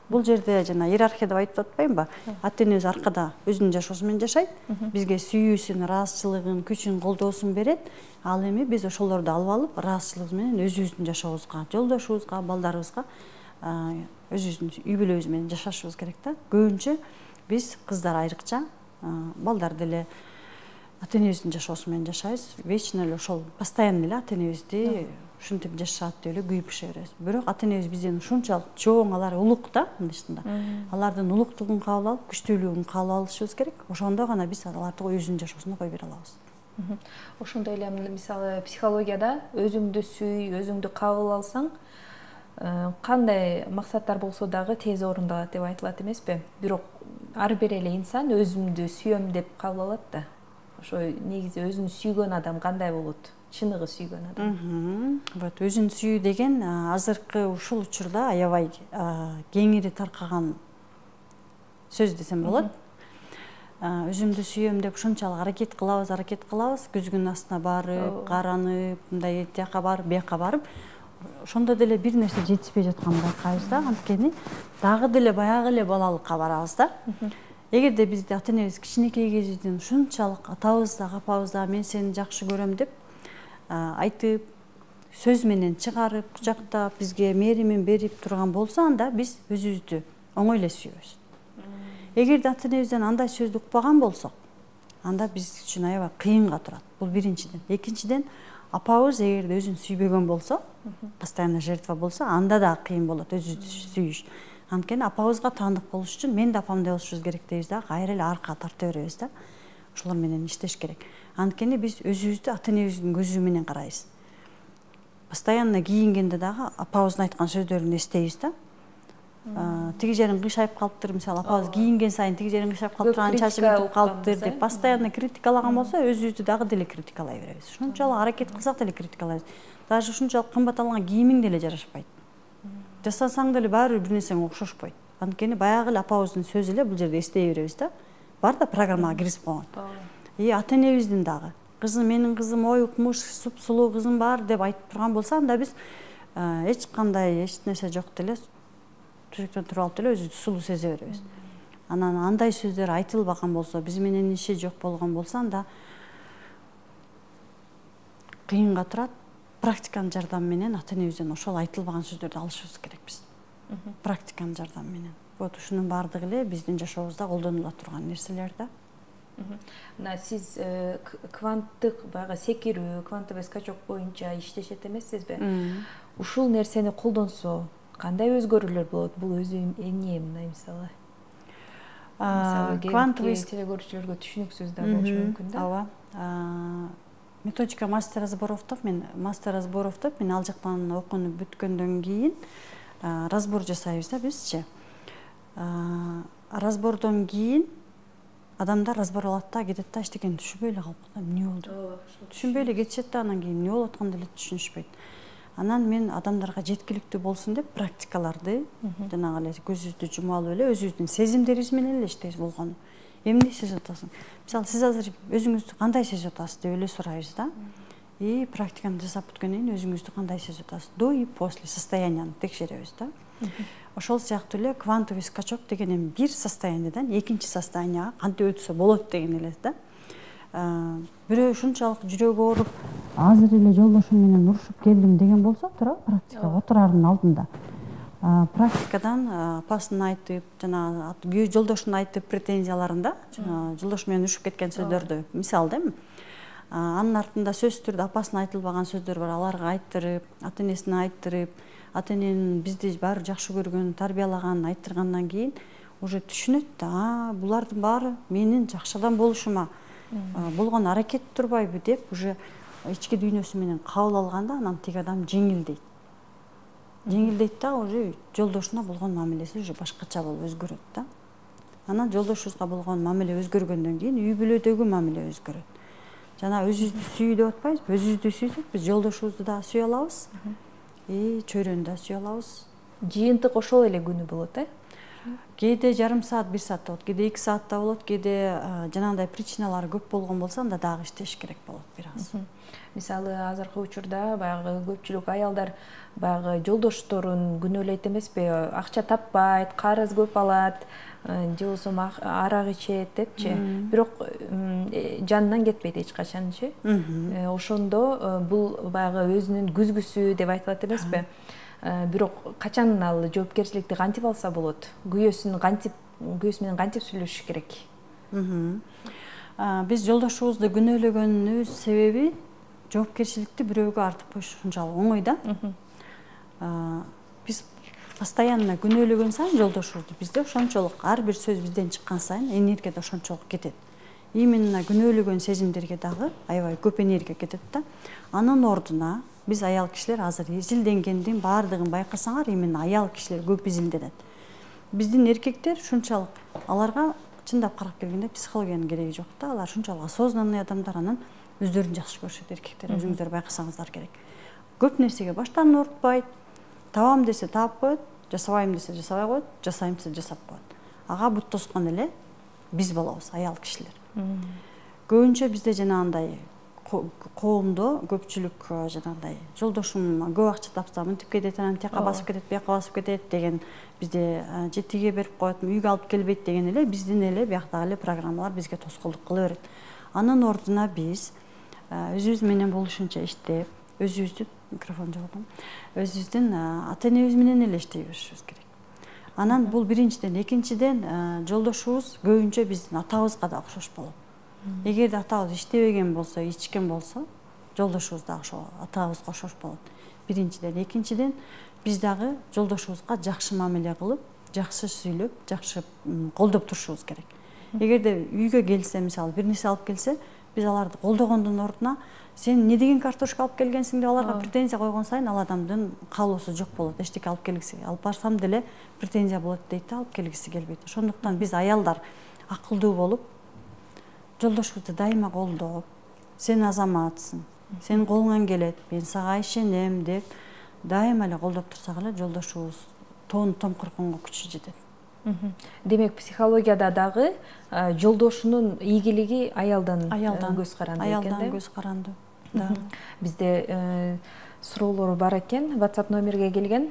Бул жерде жана иерархия деп айтып атпаймынбы? Ата-энебиз аркада өзүнүн жашоосу менен жашайт, бизге сүйүүсүн, ыраазычылыгын, күчүн, колдоосун берет. Ал эми биз ошолорду алып алып, ыраазычылыгыбыз менен өзүбүздүн жашообузга, жолдошубузга, балдарыбызга, өзүбүздүн үй бүлөбүз менен жашашыбыз керек да. Көбүнчө биз кыздар айрыкча, балдар деле ата-энебиздин жашоосу менен жашайбыз. Вечно эле ошол постоянно эле ата-энебизди ушинтип жашашат деп эле күйүп быша беребиз. Бирок ата-энебиз бизден ушунчалык чоң, алар улук да, мындайча. Алардын улуктугун кабыл алып, күчтүүлүгүн кабыл алышыбыз керек. Ошондо гана биз аларды өзүнүн жашоосуна кое бере алабыз. Ошондой эле мисалы психологияда өзүңдү сүй, өзүңдү кабыл алсаң, кандай максаттар болсо дагы тез орундалат деп айтылат эмеспи? Бирок ар бир эле инсан өзүмдү сүйөм деп кабыл алат да. Ошо негизи өзүн сүйгөн адам кандай болот? Чыныгы сүйгөн адам. Вот, өзүн сүйүү деген азыркы ушул учурда аябай кеңири таркаган сөз десем болот. Өзүмдү сүйөм деп ушунчалык аракет кылабыз, күзгүнүн астына барып, каранып, мындай тияка барып, бияка барып, ошондо деле бир нерсе жетишпей жатканын байкайбыз да, анткени дагы деле баягы эле балалыкка барабыз да. Эгерде бизди ата-энебиз кичинекей кезибизден ушунчалык атабыз дагы, апабыз дагы мен сени жакшы көрөм деп айтып, сөз менен чыгарып, кучактап, бизге мээримин берип турган болсо, анда биз өзүбүздү оңой эле сүйөбүз. Эгерде ата-энебизден андай сөздү укпаган болсок, анда биз үчүн аябай кыйынга турат. Бул биринчиден. Экинчиден, апабыз эгерде өзүн сүйбөгөн болсо, постоянно жертва болсо, анда да кыйын болот өзүбүздү сүйүш. Анткени апабызга таандык болуш үчүн мен да апамдай болушубуз керек дейбиз да, кайра эле арка тарта беребиз да. Ошолор менен иштеш керек. Анткени биз өзүбүздү ата энебиздин көзү менен карайбыз. Постоянно кийингенде дагы апабыздын айткан сөздөрүн эстейбиз да. Тиги жерин кыйшайып калыптыр, мисалы апабыз кийинген сайын тиги жерин кыйшайып калыптыр, чачым бүтүп калыптыр деп постоянно критикалаган болсо, өзүбүздү дагы деле критикалай беребиз. Ушунчалык аракет кылсак деле критикалайбыз. Даже ушунчалык кымбат алган кийимиң деле жарашпайт. Жасасаң деле баары бир нерсең окшошпойт. Анткени баягы эле апабыздын сөзү эле бул жерде эстей беребиз да. Бар да программага киргизип койгон. Ата энебиздин дагы кызым, менин кызым ой укмуш, суп-сулуу кызым бар деп айтып турган болсо, анда биз эч кандай эч нерсе жок деле төшөктөн туруп алып деле өзүбүздү сулуу сезе беребиз. Анан андай сөздөр айтылбаган болсо, биз менен иши жок болгон болсо, анда кыйынга турат. Практиканын жардамы менен ата энебизден ошол айтылбаган сөздөрдү алышыбыз керек биз. Практиканын жардамы менен. Вот ушунун баардыгы эле биздин жашообузда колдонула турган нерселер да. Мына сиз кванттык баягы секирүү, квантовый скачок боюнча иштешет эмессизби? Ушул нерсени колдонсо кандай өзгөрүүлөр болот? Бул өзү эмне мына мисалы? Квантовый телегөрүүчүлөргө түшүнүксүз да болушу мүмкүн да. Ооба. Методика мастер разборовдо мен ал жактан окууну бүткөндөн кийин разбор жасайбыз да бизчи. Разбордон кийин адамдар разбор алат да, кетет да, эчтекени түшүнбөй эле калып калат. Эмне болду? Түшүнбөй эле кетишет да, анан кийин эмне болуп атканын деле түшүнүшпөйт. Анан мен адамдарга жеткиликтүү болсун деп практикаларды жанагы эле көзүбүздү жума алып эле өзүбүздүн сезимдерибиз менен эле иштейбиз болгону. Эмне сезип атасың? Мисалы, сиз азыр өзүңүздү кандай сезип атасыз деп эле сурайбыз да. Практиканы жасап бүткөндөн кийин өзүңүздү кандай сезип атасыз? До и после состоянияны текшеребиз да. Ошол сыяктуу эле квантовый скачок деген эми бир состояниядан экинчи состоянияга кантип өтсө болот деген эле да. Бирөө ушунчалык жүрөгү ооруп, азыр эле жолдошум менен урушуп келдим деген болсо, туура практикага отурардын алдында. Практикадан апасын айтып, жана күйөө жолдошун айтып претензияларында, жолдош менен урушуп кеткен сөздөрдү мисал да эми. Анын артында сөзсүз түрдө апасына айтылбаган сөздөр бар, аларга айттырып, ата энесине айттырып, ата эненин бизди баары жакшы көргөн, тарбиялаганын айттыргандан кийин уже түшүнөт да, булардын баары менин жакшы адам болушума болгон аракет турбайбы деп уже ички дүйнөсү менен кабыл алганда, анан тиги адам жеңилдейт. Жеңилдейт да, уже жолдошуна болгон мамилеси уже башкача болуп өзгөрөт да. Анан жолдошубузга болгон мамиле өзгөргөндөн кийин үй бүлөдөгү мамиле өзгөрөт. Жана өзүбүздү сүй деп атпайбызбы? Өзүбүздү сүйсөк, биз жолдошубузду да сүйө алабыз, чөйрөнү да сүйө алабыз. Жыйынтык ошол эле күнү болот, Кээде жарым саат, 1 саатта болот, кээде 2 саатта болот, кээде жанагындай причиналары көп болгон болсо, анда дагы иштеш керек болот бир аз. Мисалы, азыркы учурда баягы көпчүлүк аялдар баягы жолдошторун күнөөлөйт эмеспи? Акча таппайт, карыз көп алат, же болбосо арак ичет депчи. Бирок жанынан кетпейт эч качанчы. Ошондо бул баягы өзүнүн күзгүсү деп айтылат эмеспи? Бирок качан ал жоопкерчиликти кантип алса болот? Күйөөсү менен кантип сүйлөшүш керек? Биз жолдошубузду күнөөлөгөнүбүз себеби жоопкерчиликти бирөөгө артып коюш ушунчалык оңой да. Биз постоянно күнөөлөгөн сайын жолдошубузду бизде ошончолук ар бир сөз бизден чыккан сайын энергия да ошончолук кетет. Именно күнөөлөгөн сезимдерге дагы аябай көп энергия кетет да. Анын ордуна биз аял кишилер азыр изилденгендин баардыгын байкасаңар, именно аял кишилер көп изилденет. Биздин эркектер ушунчалык, аларга чындап карап келгенде психологиянын кереги жок да. Алар ушунчалык осознанный адамдар, анан өздөрүн жакшы көрүшөт эркектер. Өзүңүздөр байкасаңыздар керек. Көп нерсеге баштан оорутпайт. Табам десе таап коет, жасабайм десе жасабай коет, жасайм десе жасап коет. Ага бут тоскон эле биз болобуз, аял кишилер. Көбүнчө бизде жанагындай коомдо көпчүлүк жанагындай жолдошум көп акча тапса мынтип кетет, анан тияка басып кетет, бияка басып кетет деген, бизде же тиге берип коет, үйгө алып келбейт деген эле биздин эле бияктагы эле программалар бизге тоскоолдук кыла берет. Анын ордуна биз өзүбүз менен болушунча иштеп, өзүбүздүн микрофон жок, өзүбүздүн ата энебиз менен эле иштей беришибиз керек. Анан бул биринчиден, экинчиден жолдошубуз көбүнчө биздин атабызга да окшош болот. Эгерде атабыз иштебеген болсо, ичкен болсо, жолдошубуз дагы ошо атабызга окшош болот. Биринчиден, экинчиден биз дагы жолдошубузга жакшы мамиле кылып, жакшы сүйлөп, жакшы колдоп турушубуз керек. Эгерде үйгө келсе, мисалы бир нерсе алып келсе, биз аларды колдогондун ордуна сен эмне деген картошка алып келгенсиң деп аларга претензия койгон сайын ал адамдын каалоосу жок болот. Эчтеке алып келгиси, алып барсам деле претензия болот дейт да, алып келгиси келбейт. Ошондуктан биз аялдар акылдуу болуп, жолдошубузду дайыма колдоп, сен азаматсың, сенин колуңан келет, мен сага ишенем деп дайыма эле колдоп турсак эле жолдошубуз тоон томкуркунга күчү жетет. Демек, психологияда дагы жолдошунун ийгилиги аялдан көз каранды экен да? Аялдан көз каранды. Бизде суроолор бар экен, WhatsApp номерге келген.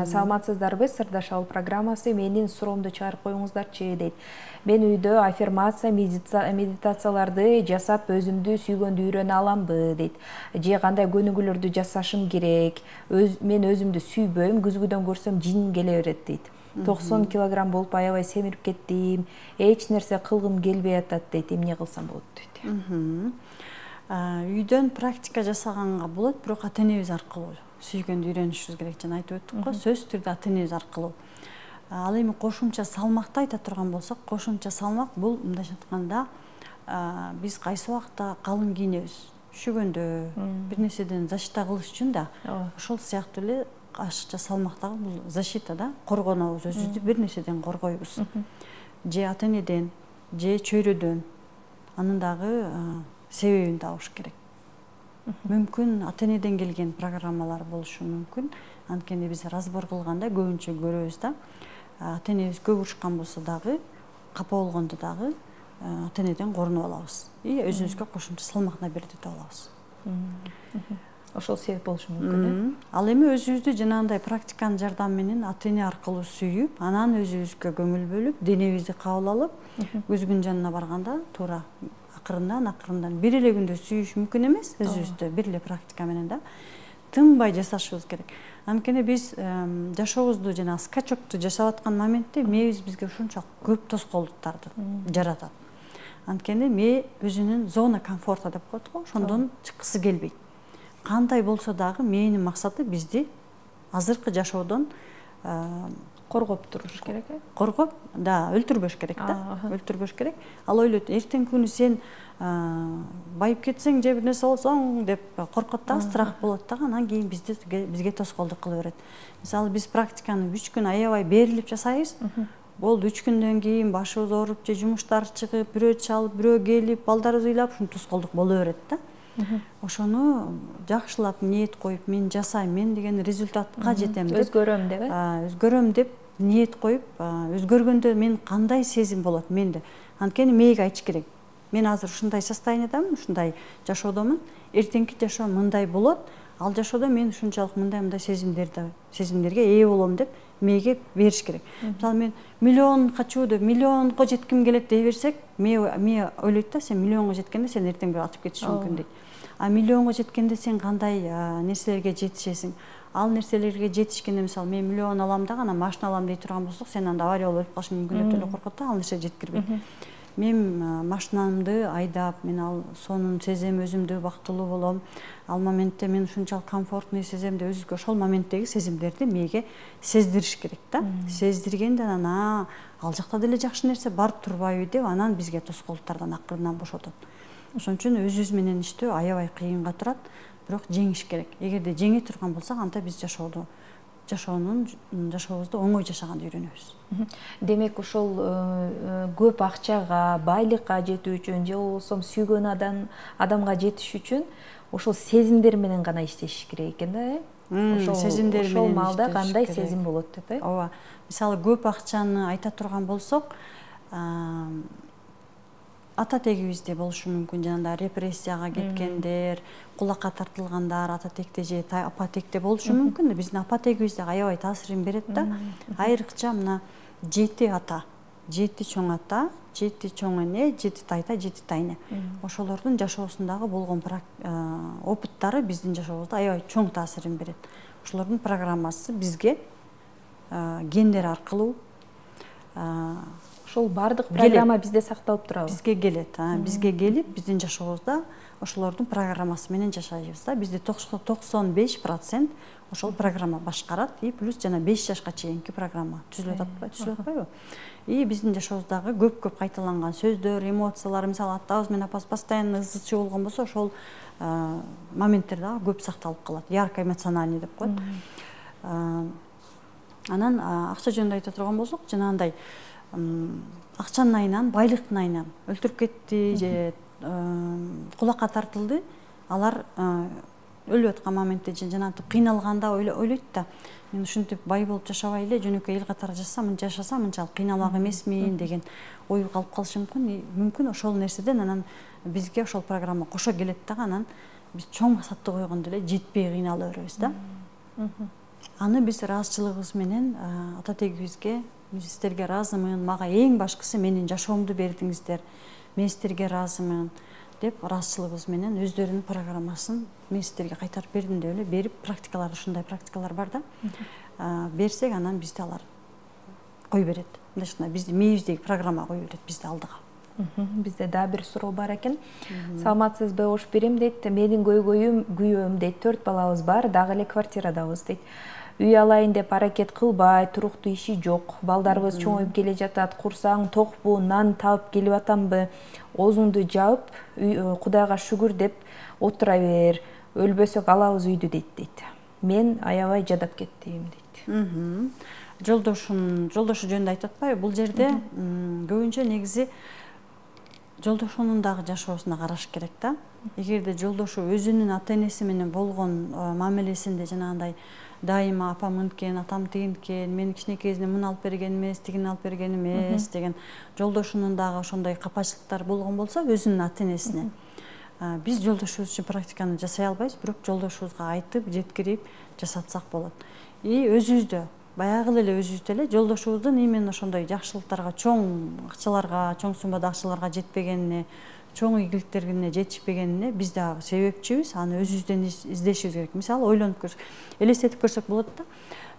Саламатсыздарбы, Сырдашалы программасы, менин суроомду чыгарып коюңуздарчы дейт. Мен үйдө аффирмация, медитацияларды жасап өзүмдү сүйгөндү үйрөнө аламбы дейт. Же кандай көнүгүүлөрдү жасашым керек? Мен өзүмдү сүйбөйм, күзгүдөн көрсөм жин келе берет дейт. 90 килограмм болуп аябай семирип кеттим, эч нерсе кылгым келбей атат дейт. Эмне кылсам болот дейт. Үйдөн практика жасаганга болот, бирок ата-энебиз аркылуу сүйгөндү үйрөнүшүбүз керек. Жана айтып өттүк го, сөзсүз түрдө ата-энебиз аркылуу. Ал эми кошумча салмакты айта турган болсок, кошумча салмак бул мындайча айтканда биз кайсы убакта калың кийинебиз, üşүгөндө, бир нерседен защита кылыш үчүн да. Ошол сыяктуу эле ашыкча салмактагы бул защита да, коргонобуз, өзүбүздү бир нерседен коргойбуз. Же ата-энеден, же чөйрөдөн. Анын дагы себебин табыш керек. Мүмкүн ата-энеден келген программалар болушу мүмкүн. Анткени биз разбор кылганда көбүнчө көрөбүз да. Ата-энебиз көп урушкан болсо дагы, капа болгондо дагы ата-энеден корунуп алабыз. И өзүбүзгө кошумча салмакна берди деп алабыз. Ошол себеп болушу мүмкүн. Ал эми өзүбүздү жанагындай практиканын жардамы менен ата-эне аркылуу сүйүп, анан өзүбүзгө көңүл бөлүп, денебизди кабыл алып, көзгүнүн жанына барганда туура акырындан бир эле күндө сүйүш мүмкүн эмес, өзүбүздү бир эле практика менен да тынбай жасашыбыз керек. Анткени биз жашообузду жана скачокту жасап аткан моментте мээбиз бизге ушунчалык көп тоскоолдуктарды жаратат. Анткени мээ өзүнүн зона комфорта деп коет го, ошондон чыккысы келбейт. Кандай болсо дагы мээнин максаты бизди азыркы жашоодон коргоп туруш керек. Коргоп, да, өлтүрбөш керек да. Өлтүрбөш керек. Ал ойлойт, эртеңки күнү сен байып кетсең же бир нерсе болсоң деп коркот да, страх болот да, анан кийин бизге тоскоолдук кыла берет. Мисалы биз практиканы 3 күн аябай берилип жасайбыз. Болду 3 күндөн кийин башыбыз ооруп же жумуштар чыгып, бирөө чалып, бирөө келип, балдарыбыз ыйлап, ушун тоскоолдук боло берет да. Ошону жакшылап ниет коюп, мен жасайм, мен деген результатка жетем деп, өзгөрөм деп, өзгөрөм деп ниет коюп, өзгөргөндө мен кандай сезим болот менде. Анткени мээге айтыш керек. Мен азыр ушундай состояниедамын, ушундай жашоодомун. Эртеңки жашоо мындай болот. Ал жашоодо мен ушунчалык мындай сезимдерге ээ болом деп мээге бериш керек. Мисалы мен миллионга чууду, миллионго жетким келет дей берсек, мээ ойлойт да, сен миллионго жеткенде сен эртең бир атып кетишиң мүмкүн дейт. А миллионго жеткенде сен кандай нерселерге жетишесиң? Ал нерселерге жетишкенде, мисалы мен миллион алам дагы, анан машина алам дей турган болсок, сен анда авария болуп өлүп калышың мүмкүн деп эле коркот да, ал нерсе жеткирбейт. Мен машинамды айдап, мен ал сонун сезем, өзүмдү бактылуу болом. Ал моментте мен ушунчалык комфортный сезем деп өзүбүзгө ошол моменттеги сезимдерди мээге сездириш керек да. Сездиргенден анан ал жакта деле жакшы нерсе бар турбайбы деп анан бизге тоскоолдуктардан акырындан бошотот. Ошон үчүн өзүбүз менен иштөө аябай кыйынга турат, бирок жеңиш керек. Эгерде жеңе турган болсак, анда биз жашообузду оңой жашаганды үйрөнөбүз. Демек, ошол көп акчага, байлыкка жетүү үчүн же болбосо сүйгөн адамга жетиш үчүн ошол сезимдер менен гана иштеш керек экен да, сезимдер менен. Ошол маалда кандай сезим болот деп, Ооба. Мисалы көп акчаны айта турган болсок, ата тегибизде болушу мүмкүн, жанагындай репрессияга кеткендер, кулакка тартылгандар, ата текте же апа текте болушу мүмкүн. Биздин апа тегибизде аябай таасирин берет да. Айрыкча мына 7 ата, 7 чоң ата, 7 чоң эне, 7 тайта, 7 тайне. Ошолордун жашоосундагы болгон опыттары биздин жашообузда аябай чоң таасирин берет. Ошолордун программасы бизге гендер аркылуу Ошол бардык программа бизде сакталып турабы? Бизге келет. Бизге келип, биздин жашообузда ошолордун программасы менен жашайбыз да. Бизде 95% ошол программа башкарат. И плюс жана 5 жашка чейинки программа түзүлүп атпайбы? И биздин жашообуздагы көп кайталанган сөздөр, эмоциялар, мисалы атабыз менен апабыз постоянно ызы-чуу болгон болсо, ошол моменттер дагы көп сакталып калат. Ярко эмоциональный деп коет. Анан акча жөнүндө айта турган болсок, жанагындай акчанын айынан, байлыктын айынан өлтүрүп кетти же кулакка тартылды, алар өлүп аткан моментте жанагынтип кыйналганда ойлойт да, мен ушинтип бай болуп жашабай эле жөнөкөй эл катары жашасам мынчалык кыйналмак эмесмин деген ой калып калышы мүмкүн. Мүмкүн ошол нерседен анан бизге ошол программа кошо келет дагы, анан биз чоң максатты койгондо эле жетпей кыйнала беребиз да. Аны биз ыраазычылыгыбыз менен ата тегибизге, сиздерге ыраазымын, мага эң башкысы менин жашоомду бердиңиздер, мен сиздерге ыраазымын деп ыраазычылыгыбыз менен өздөрүнүн программасын мен сиздерге кайтарып бердим деп эле берип, практикалар ушундай практикалар бар да. Берсек, анан бизди алар кой берет. Мындайча бизди мээбиздеги программа кой берет бизди алдыга. Бизде дагы бир суроо бар экен. Саламатсызбы, ош берем дейт. Менин күйөөм дейт, 4 балабыз бар, дагы эле квартирадабыз дейт. Үй алайын деп аракет кылбай, туруктуу иши жок. Балдарыбыз чоңоюп келе жатат, курсаң токпу, нан таап келип атамбы, оозуңду жаап, Кудайга шүгүр деп отура бер. Өлбөсөк алабыз үйдү дейт. Мен аябай жадап кеттим дейт. Жолдошу жөнүндө айтып атпайбы? Бул жерде көбүнчө негизи жолдошунун дагы жашоосуна караш керек да. Эгерде жолдошу өзүнүн ата энеси менен болгон мамилесинде жанагындай дайыма апам мынткен, атам тигинткен, мен кичинекейинен муну алып берген эмес, тигини алып берген эмес деген жолдошунун дагы ошондой капачылыктар болгон болсо өзүнүн ата энесине. Биз жолдошубуз үчүн практиканы жасай албайбыз, бирок жолдошубузга айтып, жеткирип жасатсак болот. И өзүбүздө баягы эле өзүбүздө эле жолдошубуздун именно ошондой жакшылыктарга, чоң акчаларга, чоң суммада акчаларга жетпегенине, чоң ийгиликтерине жетишпегенине биз дагы себепчибиз, аны өзүбүздөн издешибиз керек. Мисалы, ойлонуп көрсөк, элестетип көрсөк болот да.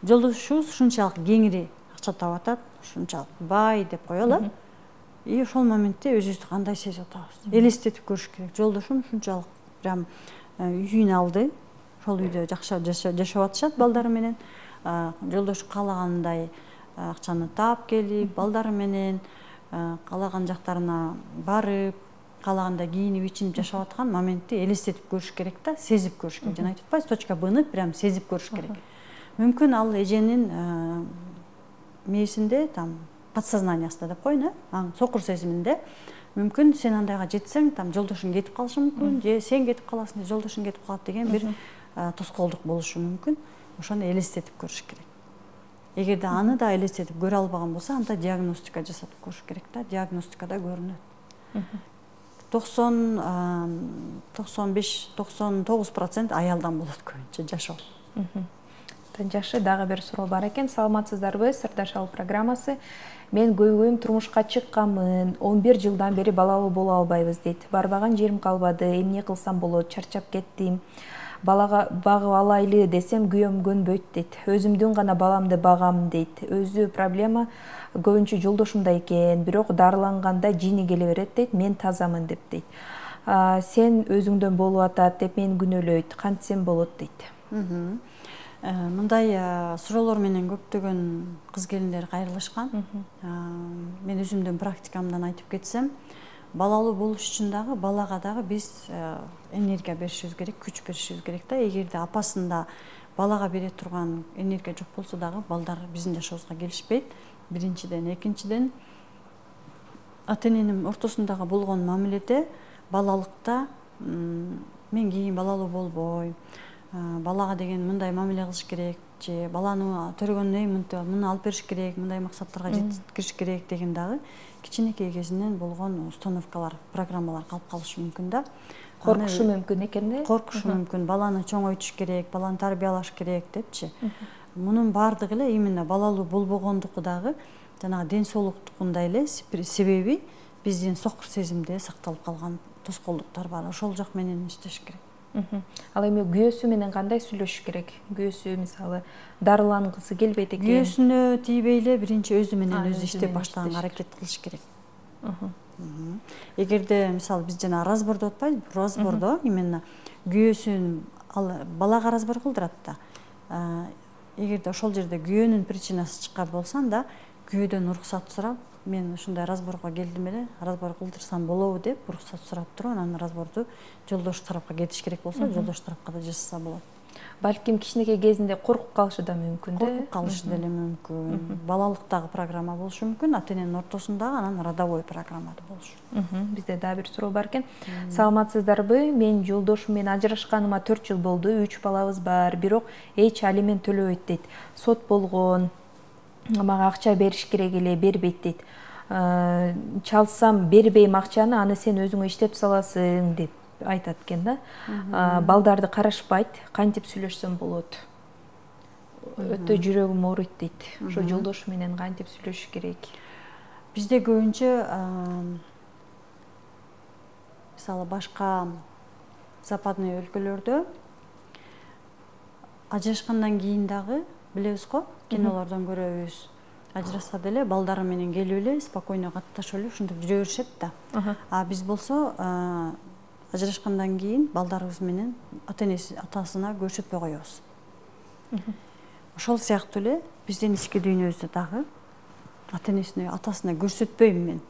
Жолдошубуз ушунчалык кеңири акча таап атат, ушунчалык бай деп коелу. И ошол моментте өзүбүздү кандай сезип атабыз? Элестетип көрүш керек. Жолдошум ушунчалык прям үйүн алды, ошол үйдө жашап атышат балдары менен. Жолдошу каалагандай акчаны таап келип, балдары менен каалаган жактарына барып, каалагандай кийинип ичинип жашап аткан моментти элестетип көрүш керек да, сезип көрүш керек. Жана айтып атпайбыз, точка Б'ны прям сезип көрүш керек. Мүмкүн ал эженин мээсинде, там подсознаниясында деп коеюн, сокур сезиминде, мүмкүн сен андайга жетсең, там жолдошуң кетип калышы мүмкүн, же сен кетип каласың, жолдошуң кетип калат деген бир тоскоолдук болушу мүмкүн. Ошону элестетип көрүш керек. Эгерде аны да элестетип көрө албаган болсо, анда диагностика жасатып көрүш керек да, диагностикада көрүнөт. 95-99% аялдан болот көбүнчө жашоо. Жакшы, дагы бир суроо бар экен. Саламатсыздарбы? Сырдашалы программасы. Мен көйгөйүм турмушка чыкканмын. 11 жылдан бери балалуу боло албайбыз дейт. Барбаган жерим калбады. Эмне кылсам болот? Чарчап кеттим. Балага багып алайлы десем күйөөм көнбөйт дейт. Өзүмдүн гана баламды багам дейт. Өзү проблема көбүнчө жолдошумда экен, бирок дарыланганда жини келе берет дейт. Мен тазамын деп дейт. Сен өзүңдөн болуп атат деп мени күнөөлөйт. Кантсем болот дейт. Мындай суроолор менен көптөгөн кыз келиндер кайрылышкан. Мен өзүмдүн практикамдан айтып кетсем, балалуу болуш үчүн дагы балага дагы биз энергия беришибиз керек, күч беришибиз керек да. Эгерде апасында балага бере турган энергия жок болсо дагы балдар биздин жашообузга келишпейт. Биринчиден, экинчиден ата эненин ортосундагы болгон мамиледе балалыкта мен кийин балалуу болбойм, балага деген мындай мамиле кылыш керек, же баланы төрөгөндөн кийин муну алып бериш керек, мындай максаттарга жеткириш керек деген дагы кичинекей кезинен болгон установкалар, программалар калып калышы мүмкүн да. Коркушу мүмкүн экен да? Коркушу мүмкүн, баланы чоңойтуш керек, баланы тарбиялаш керек депчи. Мунун баардыгы эле именно балалуу болбогондуку дагы жанагы ден соолуктукундай эле себеби биздин сокур сезимде сакталып калган тоскоолдуктар бар. Ошол жак менен иштеш керек. Ал эми күйөөсү менен кандай сүйлөшүш керек? Күйөөсү мисалы дарылангысы келбейт экен. Күйөөсүнө тийбей эле биринчи өзү менен өзү иштеп баштаганга аракет кылыш керек. Эгерде мисалы биз жана разбор деп атпайбызбы? Разбордо именно күйөөсүн балага разбор кылдырат да. Эгерде ошол жерде күйөөнүн причинасы чыккан болсо анда күйөөдөн уруксат сурап, мен ушундай разборго келдим эле, разбор кылдырсам болобу деп уруксат сурап туруп, анан разборду жолдош тарапка кетиш керек болсо, жолдош тарапка да жасаса болот. Балким кичинекей кезинде коркуп калышы да мүмкүн да. Коркуп калышы деле мүмкүн. Балалыктагы программа болушу мүмкүн, ата-эненин ортосундагы, анан родовой программа да болушу. Бизде дагы бир суроо бар экен. Саламатсыздарбы? Мен жолдошум менен ажырашканыма 4 жыл болду. 3 балабыз бар, бирок эч алимент төлөбөйт дейт. Сот болгон. Мага акча бериш керек эле, бербейт дейт. Чалсам бербейм акчаны, аны сен өзүң иштеп саласың деп айтат экен да. Балдарды карашпайт, кантип сүйлөшсөм болот? Өтө жүрөгүм ооруйт дейт. Ошо жолдошу менен кантип сүйлөшүш керек? Бизде көбүнчө мисалы башка западный өлкөлөрдө ажырашкандан кийин дагы билебиз го, кинолордон көрөбүз. Ажырашса деле балдары менен келип эле спокойно катташып эле ушинтип жүрө беришет да. А биз болсо ажырашкандан кийин балдарыбыз менен атасына көрсөтпөй коебуз. Ошол сыяктуу эле биздин ички дүйнөбүздө дагы ата-энесине, атасына көрсөтпөйм мен.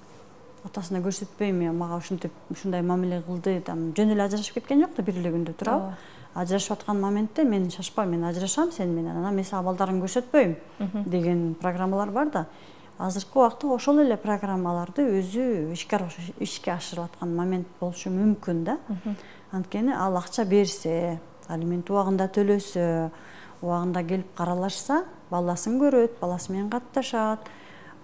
Атасына көрсөтпөйм, мага ушинтип ушундай мамиле кылды, жөн эле ажырашып кеткен жок да, бир эле күндө турабы. Ажырашып аткан моментте мен шашпайм, мен ажырашам сен менен, анан мен сага балдарымды көрсөтпөйм деген программалар бар да. Азыркы убакта ошол эле программаларды өзү ишке ашырып аткан момент болушу мүмкүн да. Анткени ал акча берсе, алимент убагында төлөсө, убагында келип каралашса, баласын көрөт, баласы менен катташат.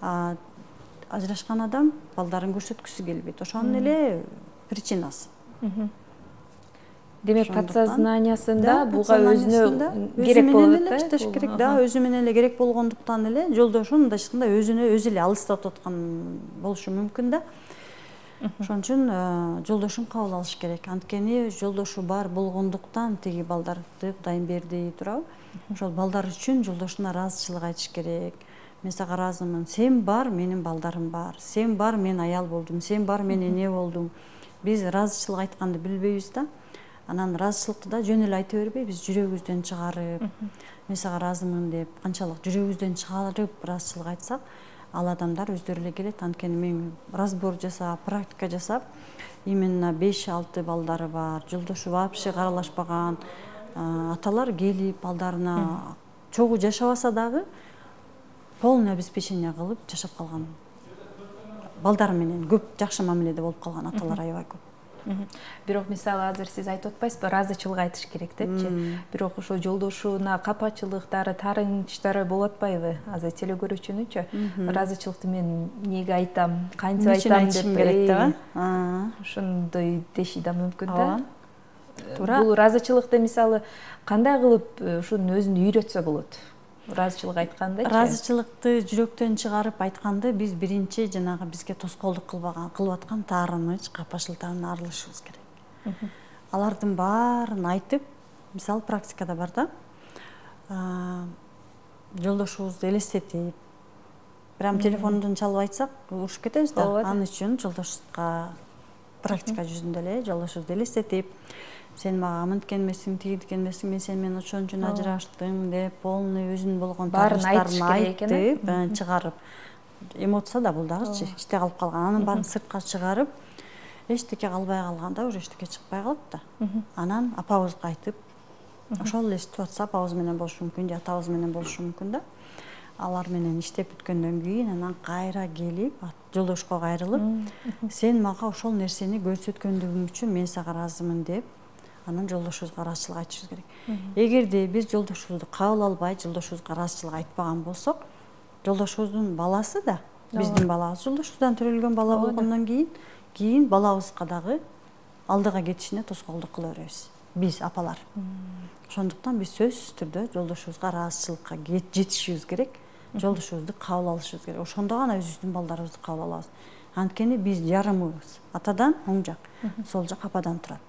Ажырашкан адам балдарын көрсөткүсү келбейт. Ошонун эле причинасы. Демек, подсознаниясында буга өзүнө керек болот да, иштеш керек да, өзү менен эле керек болгондуктан эле жолдошун мындайча айтканда өзү эле алыстатып аткан болушу мүмкүн да. Ошон үчүн жолдошун кабыл алыш керек. Анткени жолдошу бар болгондуктан тиги балдарды Кудайым берди турабы. Ошол балдар үчүн жолдошуна ыраазычылык айтыш керек. Мен сага ыраазымын. Сен бар, менин балдарым бар. Сен бар, мен аял болдум. Сен бар, мен эне болдум. Биз ыраазычылык айтканды билбейбиз да. Анан ыраазычылыкты да жөн эле айта бербей, биз жүрөгүбүздөн чыгарып, мен сага ыраазымын деп, канчалык жүрөгүбүздөн чыгарып ыраазычылык айтсак, ал адамдар өздөрү эле келет. Анткени мен разбор жасап, практика жасап, именно 5-6 балдары бар, жолдошу вообще каралашпаган аталар келип балдарына чогуу жашабаса дагы полный обеспечение кылып жашап калган. Балдары менен көп жакшы мамиледе болуп калган аталар аябай көп. Бирок мисалы азыр сиз айтып атпайсызбы, ыраазычылык айтыш керек депчи. Бирок ошо жолдошуна капачылыктары, таарынычтары болуп атпайбы? Азыр телекөрүүчүнүчү ыраазычылыкты мен эмнеге айтам, кантип айтам деп керек да. Ошондой деши да мүмкүн да. Туура. Бул ыраазычылыкты мисалы кандай кылып ушунун өзүн үйрөтсө болот? Ыраазычылык айткандычы? Ыраазычылыкты жүрөктөн чыгарып айтканды биз биринчи жанагы бизге тоскоолдук кылып аткан таарыныч, капачылыктан арылышыбыз керек. Алардын баарын айтып, мисалы практикада бар да. Жолдошубузду элестетип, прям телефондон чалып айтсак, урушуп кетебиз да. Ал үчүн жолдошубузга практика жүзүндө эле жолдошубузду элестетип, сен мага мынткен эмессиң, тигидкен эмессиң, мен сен менен ошон үчүн ажыраштым деп, полный өзүнүн болгон таарынычтарын айтып, чыгарып. Эмоция да бул дагычы, ичте калып калган. Анын баарын сыртка чыгарып, эчтеке калбай калганда уже эчтеке чыкпай калат да. Анан апабызга айтып, ошол эле ситуация апабыз менен болушу мүмкүн, же атабыз менен болушу мүмкүн да. Алар менен иштеп бүткөндөн кийин анан кайра келип, жолдошко кайрылып, сен мага ошол нерсени көрсөткөндүгүң үчүн мен сага ыраазымын деп, анан жолдошубузга ыраазычылык айтышыбыз керек. Эгерде биз жолдошубузду кабыл албай, жолдошубузга ыраазычылык айтпаган болсок, жолдошубуздун баласы да, биздин балабыз жолдошубуздан төрөлгөн бала болгондон кийин балабызга дагы алдыга кетишине тоскоолдук кыла беребиз. Биз апалар. Ошондуктан биз сөзсүз түрдө жолдошубузга ыраазычылыкка жетишибиз керек, жолдошубузду кабыл алышыбыз керек. Ошондо гана өзүбүздүн балдарыбызды кабыл алабыз. Анткени биз жарымыбыз. Атадан оң жак, сол жак ападан турат.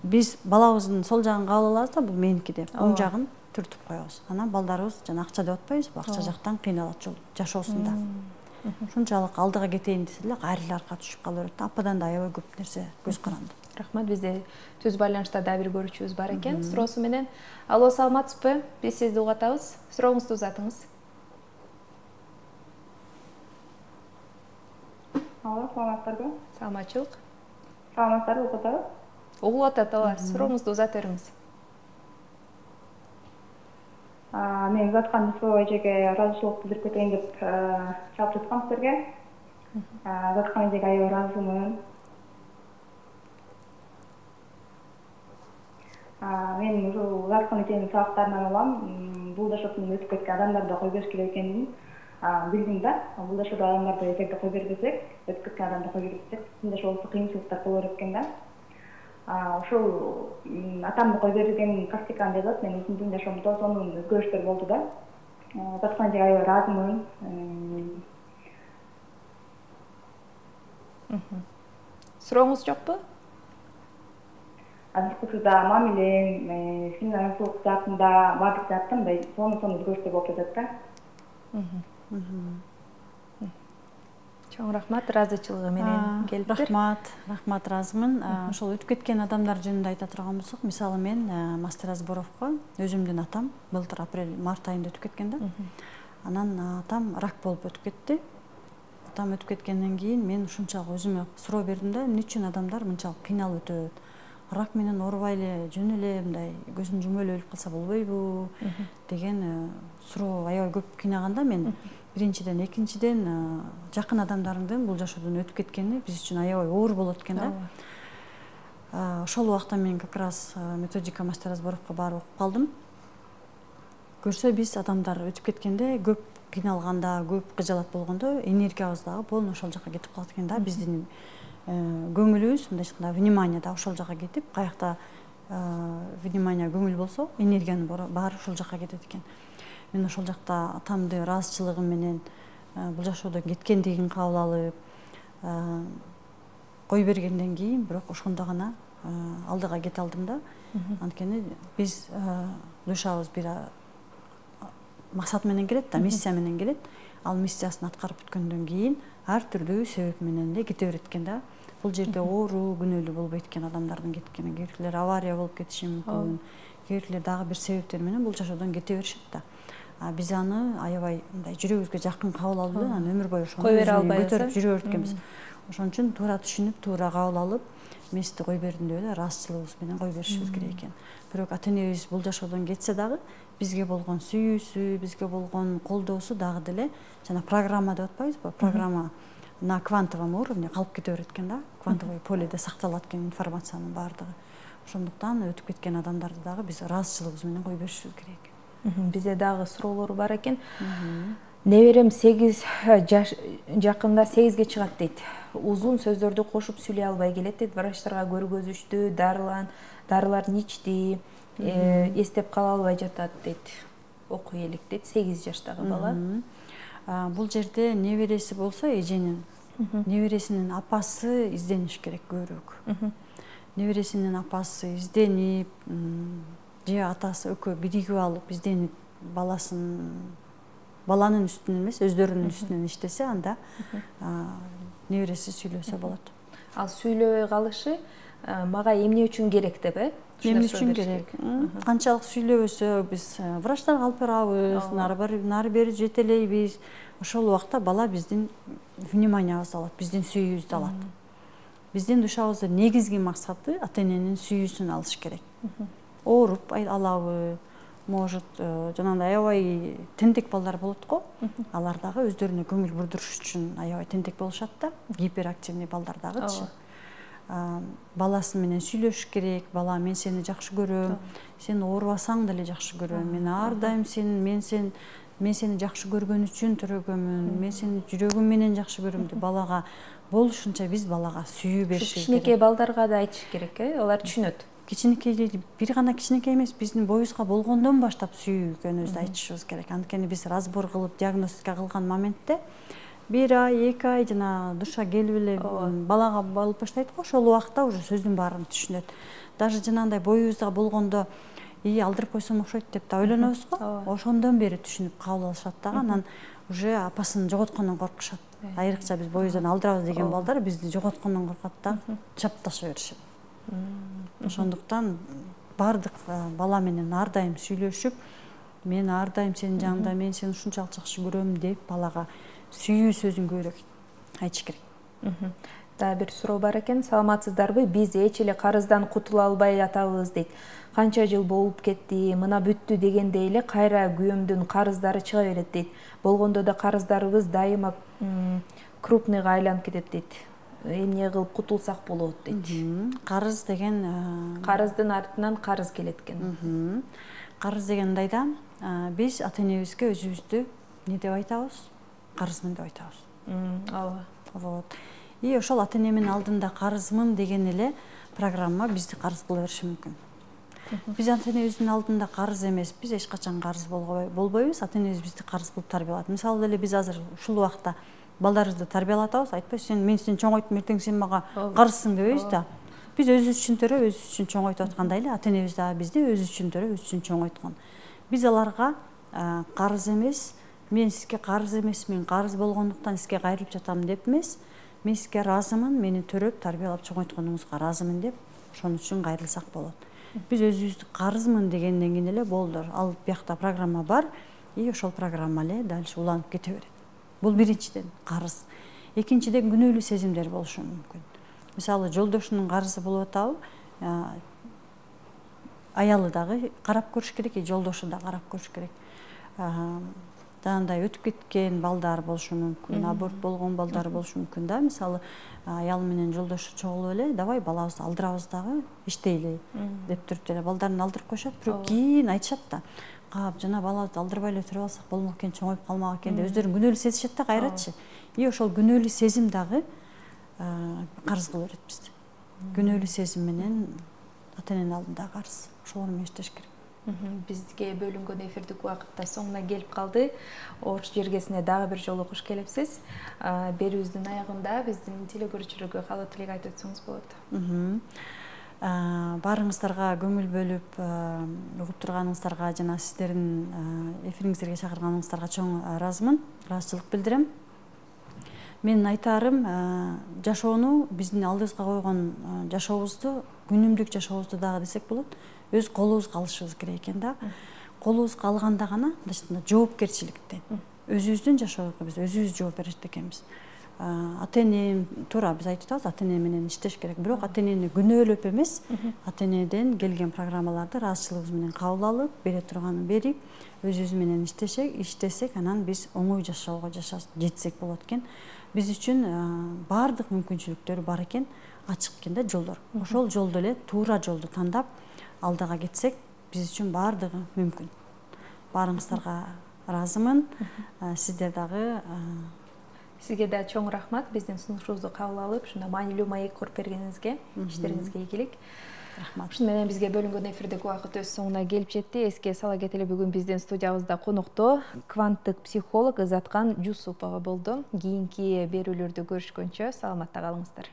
биз балабыздын сол жагын кабыл алабыз да, бул меники деп, оң жагын түртүп коебуз. Анан балдарыбыз жана акча деп атпайбызбы, акча жактан кыйналат жашоосунда. Ушунчалык алдыга кетейин десе эле кайрылып аркага түшүп кала берет. Ападан да аябай көп нерсе көз каранды. Рахмат, бизде түз байланышта да бир көрүүчүбүз бар экен. Суроосу менен. Алло, саламатсызбы? Биз сизди угатабыз. Сурооңузду узатыңыз. Алло, саламатсызбы? Саламатчылык. Саламатсызбы, угатабыз? Угуп атат, ооба. Сурооңузду узата бериңиз. Мен узаткан суроо эжеге ыраазычылык билдирип кетейин деп чалып жаткам силерге. Узаткан эжеге аябай ыраазымын. Мен ушул узаткан эженин сабактарынан алам. Бул жашоодон өтүп кеткен адамдарды кой бериш керек экенин билдим да. Бул жашоодо адамдарды эгерде кой бербесек, өтүп кеткен адамды кой бербесек, биздин жашообузда кыйынчылыктар боло берет экен да. Ошол атамды кой берген практиканы жазат, мен өзүмдүн жашоомдо сонун өзгөрүштөр болду да. Узаткан эжеге аябай ыраазымын. Сурооңуз жокпу? Дискуссияда мамилем, финансылык жаатында баардык жаатта мындай сонун өзгөрүштөр болуп жатат да. Чоң рахмат, ыраазычылыгы менен келиптир. Рахмат, ыраазымын. Ошол өтүп кеткен адамдар жөнүндө айта турган болсок, мисалы мен мастер Разборовго өзүмдүн атам былтыр апрель-март айында өтүп кеткен да. Анан атам рак болуп өтүп кетти. Атам өтүп кеткенден кийин мен ушунчалык өзүмө суроо бердим да, эмне үчүн адамдар мынчалык кыйналып өтөт? Рак менен оорубай эле, жөн эле мындай көзүн жумуп эле өлүп калса болбойбу деген суроо аябай көп кыйнаганда мен биринчиден, экинчиден жакын адамдарымдын бул жашоодон өтүп кеткени биз үчүн аябай оор болот экен да. Ошол убакта мен как раз методика мастер Разборовго барып окуп калдым. Көрсө биз адамдар өтүп кеткенде көп кыйналганда, көп кыжалат болгондо энергиябыз дагы полный ошол жака кетип калат экен да. Биздин көңүлүбүз мындайча внимание да ошол жака кетип, каякта внимание көңүл болсо, энергиянын баары ошол жака кетет экен. Мен ошол жакта атамды ыраазычылыгым менен бул жашоодон кеткендигин кабыл алып, кой бергенден кийин бирок ошондо гана алдыга кете алдым да. Анткени биз душабыз бир максат менен келет да, миссия менен келет. Ал миссиясын аткарып бүткөндөн кийин ар түрдүү себеп менен эле кете берет экен да. Бул жерде оору, күнөөлүү болбойт экен адамдардын кеткени. Кээбирлер авария болуп кетиши мүмкүн. Кээбирлер дагы бир себептер менен бул жашоодон кете беришет да. Биз аны аябай мындай жүрөгүбүзгө жакын кабыл алып, анан өмүр бою ошону көтөрүп жүрө берет экенбиз. Ошон үчүн туура түшүнүп, туура кабыл алып, мен сизди кой бердим деп эле ыраазычылыгыбыз менен кой беришибиз керек экен. Бирок ата-энебиз бул жашоодон кетсе дагы бизге болгон сүйүүсү, бизге болгон колдоосу дагы деле жана программа деп атпайбызбы? Программа на квантовом уровне калып кете берет экен да. Квантовый поледе сакталат экен информациянын баардыгы. Ошондуктан өтүп кеткен адамдарды дагы биз ыраазычылыгыбыз менен кой беришибиз керек. Бизде дагы суроолор бар экен. Неберем 8 жаш жакында 8ге чыгат дейт. Узун сөздөрдү кошуп сүйлөй албай келет дейт. Врачтарга көргөзүштү, дарыларын ичти, эстеп кала албай жатат дейт. Окуй элек дейт, 8 жаштагы бала. Бул жерде небереси болсо эженин, небересинин апасы издениш керек көбүрөөк. Небересинин апасы изденип, же атасы экөө биригип алып изденип баланын үстүнөн эмес, өздөрүнүн үстүнөн иштесе, анда небереси сүйлөсө болот. Ал сүйлөбөй калышы мага эмне үчүн керек деп, Эмне үчүн керек? Канчалык сүйлөбөсө биз врачтарга алып барабыз, нары бери жетелейбиз. Ошол убакта бала биздин вниманиябызды алат, биздин сүйүүбүздү алат. Биздин душабыздын негизги максаты ата-эненин сүйүүсүн алыш керек. Ооруп алабы, может, жанагындай аябай тентек балдар болот го. Алар дагы өздөрүнө көңүл бурдуруш үчүн аябай тентек болушат да, гиперактивный балдар дагычы. Баласы менен сүйлөшүш керек. Бала, мен сени жакшы көрөм, сен оорубасаң деле жакшы көрөм, мен ар дайым мен сени жакшы көргөн үчүн төрөгөмүн, мен сени жүрөгүм менен жакшы көрөм деп балага болушунча биз балага сүйүү беришибиз керек. Кичинекей балдарга да айтыш керек, алар түшүнөт. Кичинекей, бир гана кичинекей эмес, биздин боюбузга болгондон баштап сүйүүгөнүбүздү айтышыбыз керек. Анткени биз разбор кылып, диагностика кылган моментте 1 ай, 2 ай жана душа келип эле балага болуп баштайт го, ошол убакта уже сөздүн баарын түшүнөт. Даже жанагындай боюбузда болгондо алдырып койсом окшойт деп да ойлонобуз го. Ошондон бери түшүнүп кабыл алышат дагы, анан уже апасын жоготкондон коркушат. Айрыкча биз боюбуздан алдырабыз деген балдар бизди жоготкондон коркот да, чапташа беришет. Ошондуктан бардык бала менен ар дайым сүйлөшүп, мен ар дайым сенин жаныңда, мен сени ушунчалык жакшы көрөм деп балага сүйүү сөзүн көбүрөөк айтыш керек. Дагы бир суроо бар экен. Саламатсыздарбы? Биз эч эле карыздан кутула албай атабыз дейт. Канча жыл болуп кетти, мына бүттү дегенде эле кайра күйөөмдүн карыздары чыга берет дейт. Болгондо да карыздарыбыз дайыма крупныйга айланып кетет дейт. Эмне кылып кутулсак болот дейт. Карыз деген карыздын артынан карыз келет экен. Карыз деген мындайда, биз ата-энебизге өзүбүздү не деп айтабыз? Карызмын деп айтабыз. Ооба. Вот. И ошол ата-энемин алдында карызмын деген эле программа бизди карыз кыла бериши мүмкүн. Биз ата-энебиздин алдында карыз эмеспиз, эч качан карыз болбойбуз. Ата-энебиз бизди карыз кылып тарбиялат. Мисалы деле биз азыр ушул убакта балдарыбызды тарбиялатабыз, айтпайбыз, мен сени чоңойтуп, эртең сен мага карызсың дебейбиз да. Биз өзүбүз үчүн төрөп, өзүбүз үчүн чоңойтуп аткандай эле ата-энебиз дагы бизди өзүбүз үчүн төрөп, өзүбүз үчүн чоңойткон. Биз аларга карыз эмес, мен сизге карыз эмесмин, карыз болгондуктан сизге кайрылып жатам деп эмес, мен сизге ыраазымын, мени төрөп, тарбиялап чоңойтконуңузга ыраазымын деп, ошон үчүн кайрылсак болот. Биз өзүбүздү карызмын дегенден кийин эле болду. Ал биякта программа бар, и ошол программа эле дальше уланып кете берет. Бул биринчиден карыз. Экинчиден күнөөлүү сезимдер болушу мүмкүн. Мисалы, жолдошунун карызы болуп атабы, аялы дагы карап көрүш керек, жолдошу да карап көрүш керек. Жанагындай өтүп кеткен балдар болушу мүмкүн, аборт болгон балдар болушу мүмкүн да. Мисалы, аялы менен жолдошу чогулуп эле, давай балабызды алдырабыз дагы, иштейли деп туруп эле балдарын алдырып коюшат, бирок кийин айтышат да. Кап, жана балабызды алдырбай эле туруп алсак болмок экен, чоңоюп калмак экен деп өздөрүн күнөөлүү сезишет да кайрачы. И ошол күнөөлүү сезим дагы карыз кыла берет бизди. Күнөөлүү сезим менен ата-эненин алдында карыз. Ошолор менен иштеш керек. Бизге бөлүнгөн эфирдик убакыт да соңуна келип калды. Ош жергесине дагы бир жолу куш келипсиз. Берүүбүздүн аягында биздин телекөрүүчүлөргө каалоо тилек айтып өтсөңүз болот. Баарыңыздарга көңүл бөлүп угуп турганыңыздарга жана сиздердин эфириңиздерге чакырганыңыздарга чоң ыраазымын, ыраазычылык билдирем. Менин айтаарым, жашоону, биздин алдыбызга койгон жашообузду, күнүмдүк жашообузду дагы десек болот, өз колубузга алышыбыз керек экен да. Колубузга алганда гана жоопкерчиликтен, өзүбүздүн жашообузга биз өзүбүз жооп берет экенбиз. Ата-эне туура биз айтып атабыз, ата-эне менен иштеш керек, бирок ата-энени күнөөлөп эмес, ата-энеден келген программаларды ыраазычылыгыбыз менен кабыл алып, бере турганын берип, өзүбүз менен иштесек, анан биз оңой жашоого жетсек болот экен. Биз үчүн баардык мүмкүнчүлүктөр бар экен, ачык экен да жолдор. Ошол жолду эле туура жолду тандап алдыга кетсек, биз үчүн баардыгы мүмкүн. Баарыңыздарга ыраазымын. Сиздер дагы Сизге да чоң рахмат, биздин сунушубузду кабыл алып, ушундай маанилүү маек куруп бергениңизге, иштериңизге ийгилик. Рахмат. Ушуну менен бизге бөлүнгөн эфирдик убакыт өз соңуна келип жетти. Эске сала кетели, бүгүн биздин студиябызда конокто кванттык психолог Ызаткан Жусупова болду. Кийинки берүүлөрдө көрүшкөнчө саламатта калыңыздар.